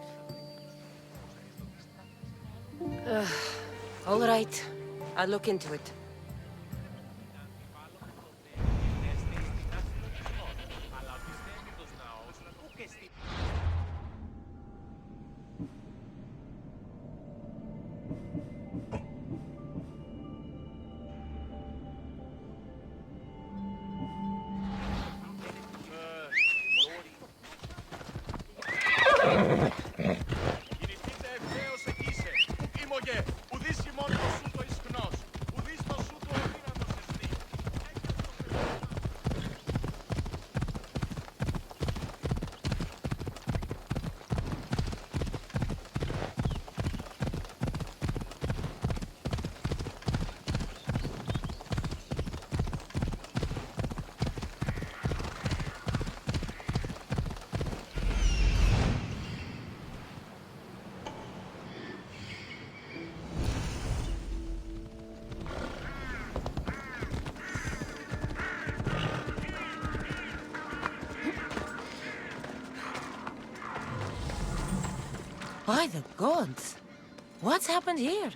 All right, I'll look into it. By the gods! What's happened here?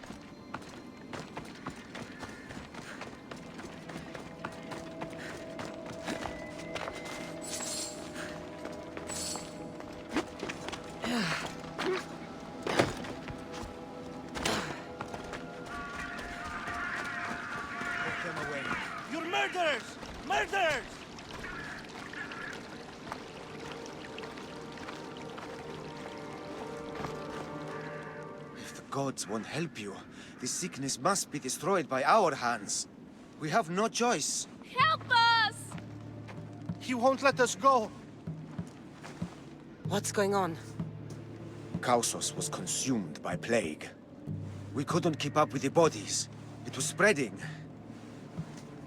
You're murderers! Murderers! If the gods won't help you, the sickness must be destroyed by our hands. We have no choice. Help us! He won't let us go. What's going on? Kausos was consumed by plague. We couldn't keep up with the bodies. It was spreading.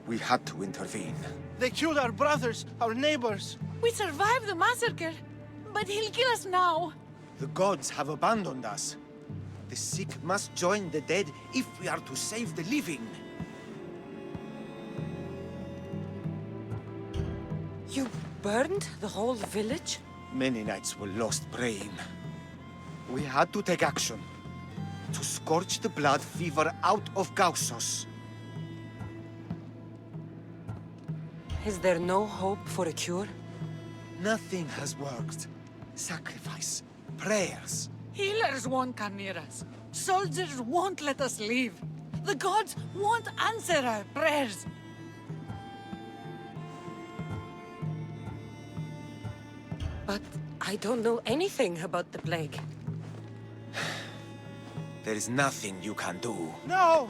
We had to intervene. They killed our brothers, our neighbors. We survived the massacre, but he'll kill us now. The gods have abandoned us. The sick must join the dead if we are to save the living. You burned the whole village? Many nights were lost praying. We had to take action. To scorch the blood fever out of Kausos. Is there no hope for a cure? Nothing has worked. Sacrifice, prayers. Healers won't come near us. Soldiers won't let us leave. The gods won't answer our prayers. But I don't know anything about the plague. There is nothing you can do. No!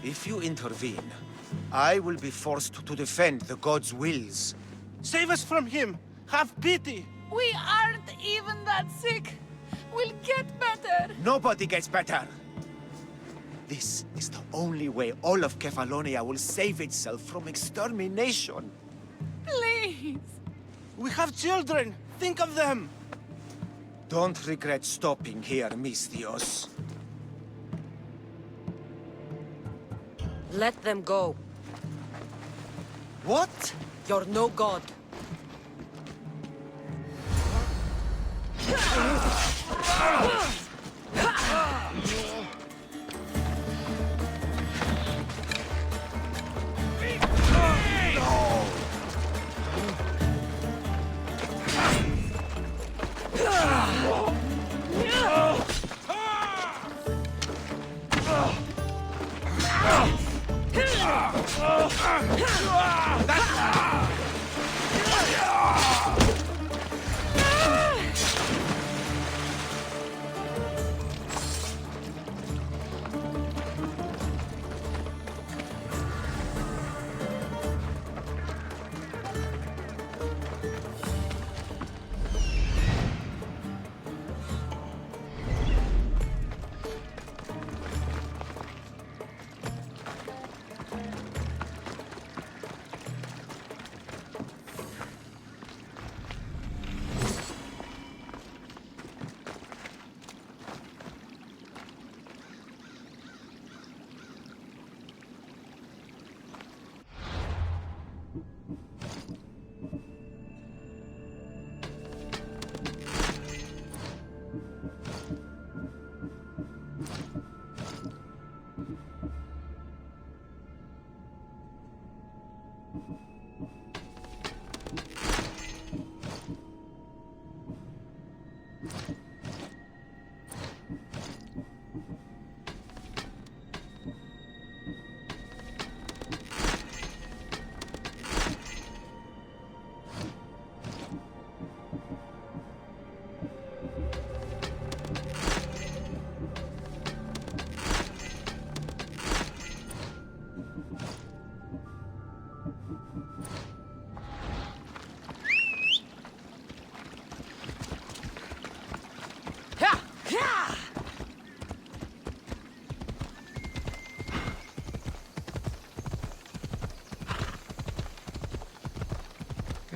If you intervene, I will be forced to defend the gods' wills. Save us from him! Have pity! We aren't even that sick. We'll get better. Nobody gets better! This is the only way all of Kefalonia will save itself from extermination. Please! We have children! Think of them! Don't regret stopping here, Mistios. Let them go. What? You're no god.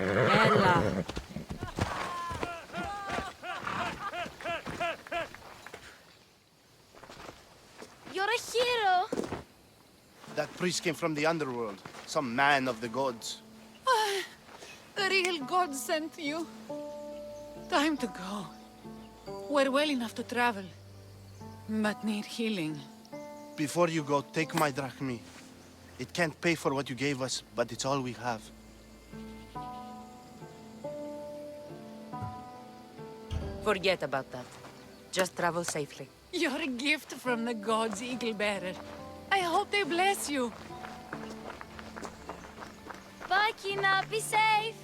Ella. You're a hero! That priest came from the underworld. Some man of the gods. The real god sent you. Time to go. We're well enough to travel, but need healing. Before you go, take my drachmi. It can't pay for what you gave us, but it's all we have. Forget about that. Just travel safely. You're a gift from the gods, Eagle Bearer. I hope they bless you. Bye, Kina. Be safe.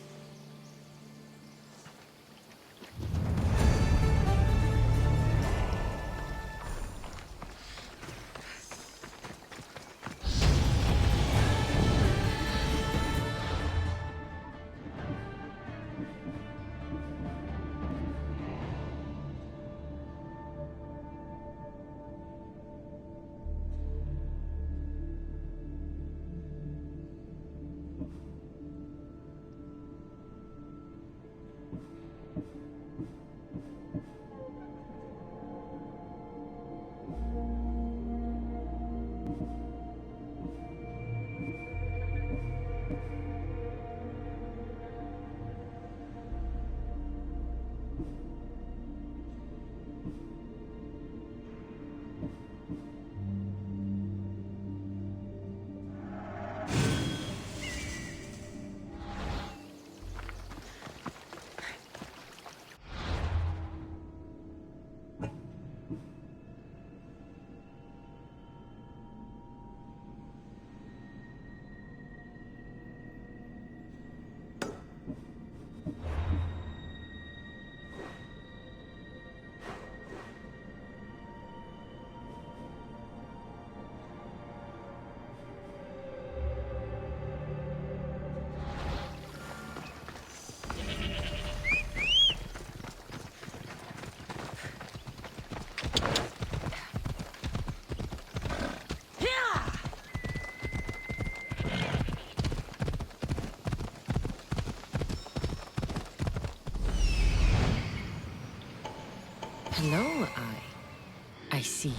Hello, I see you.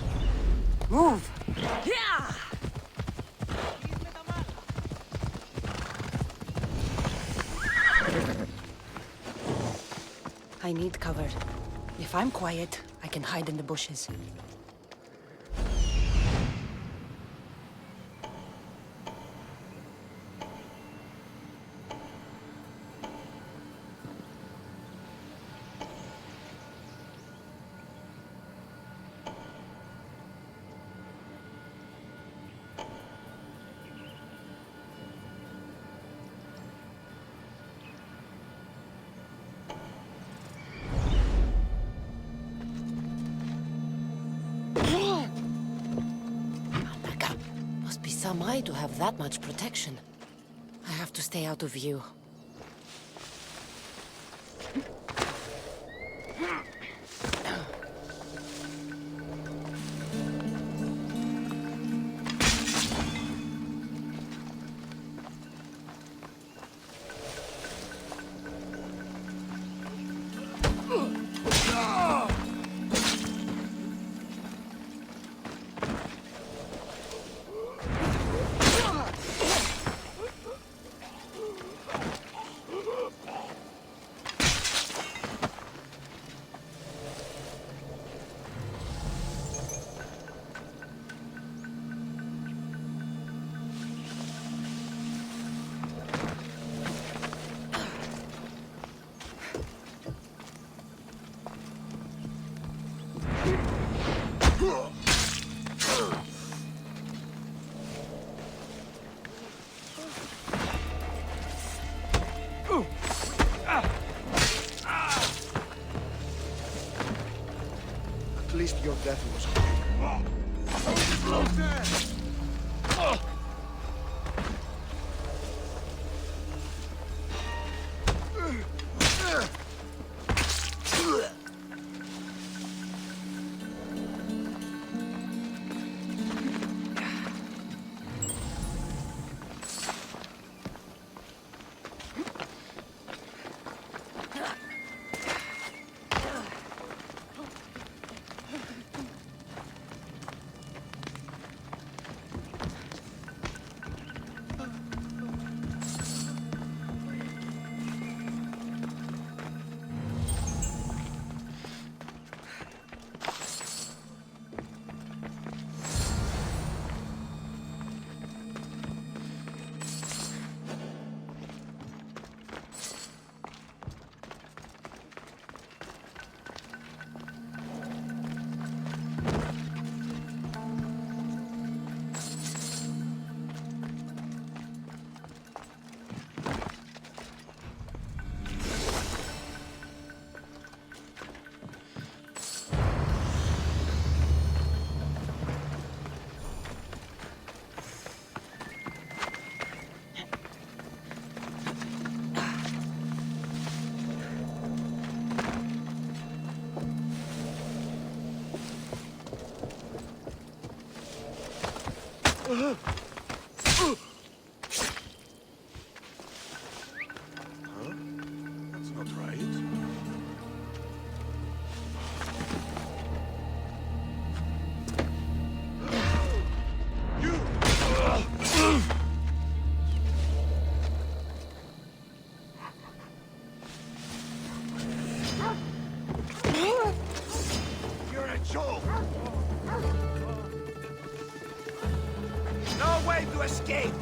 Move! I need cover. If I'm quiet, I can hide in the bushes. Am I to have that much protection? I have to stay out of view. At least your death was quick. That's not right. You're a joke! No way to escape!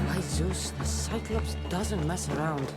By Zeus, the Cyclops doesn't mess around.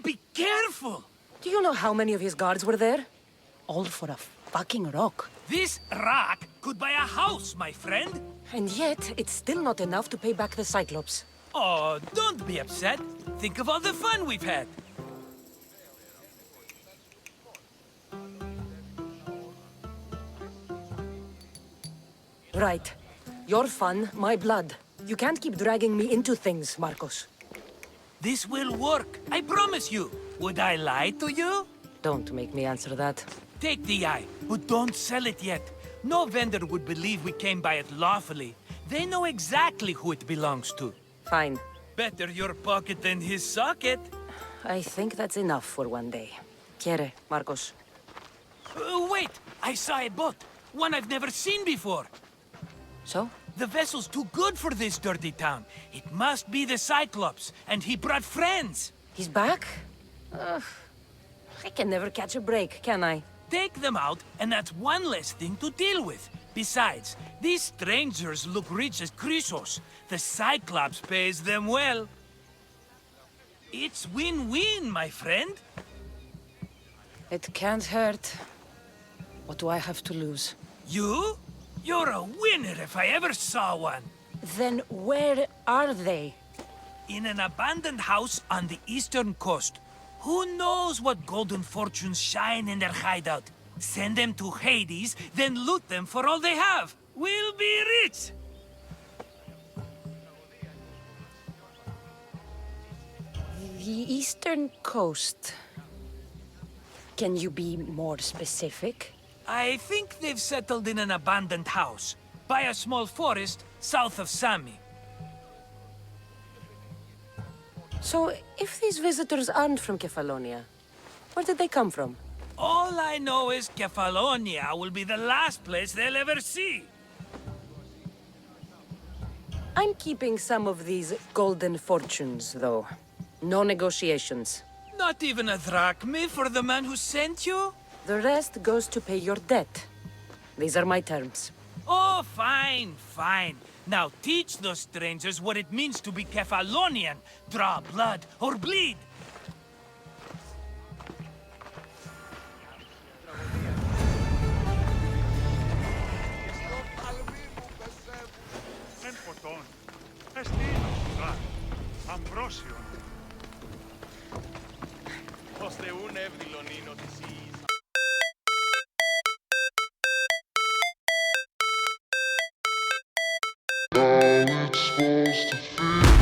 Be careful! Do you know how many of his guards were there? All for a fucking rock. This rock could buy a house, my friend. And yet, it's still not enough to pay back the Cyclops. Oh, don't be upset. Think of all the fun we've had. Right. Your fun, my blood. You can't keep dragging me into things, Marcos. This will work, I promise you. Would I lie to you? Don't make me answer that. Take the eye, but don't sell it yet. No vendor would believe we came by it lawfully. They know exactly who it belongs to. Fine. Better your pocket than his socket. I think that's enough for one day. Quiere, Marcos. Wait! I saw a boat. One I've never seen before. So? The vessel's too good for this dirty town. It must be the Cyclops, and he brought friends. He's back? I can never catch a break, can I? Take them out, and that's one less thing to deal with. Besides, these strangers look rich as Chrysos. The Cyclops pays them well. It's win-win, my friend. It can't hurt. What do I have to lose? You? You're a winner if I ever saw one. Then where are they? In an abandoned house on the eastern coast. Who knows what golden fortunes shine in their hideout? Send them to Hades, then loot them for all they have. We'll be rich! The eastern coast. Can you be more specific? I think they've settled in an abandoned house, by a small forest south of Sami. So, if these visitors aren't from Kefalonia, where did they come from? All I know is Kefalonia will be the last place they'll ever see. I'm keeping some of these golden fortunes, though. No negotiations. Not even a drachme for the man who sent you? The rest goes to pay your debt. These are my terms. Oh, fine, fine. Now teach those strangers what it means to be Kefalonian. Draw blood or bleed. how it's supposed to feel.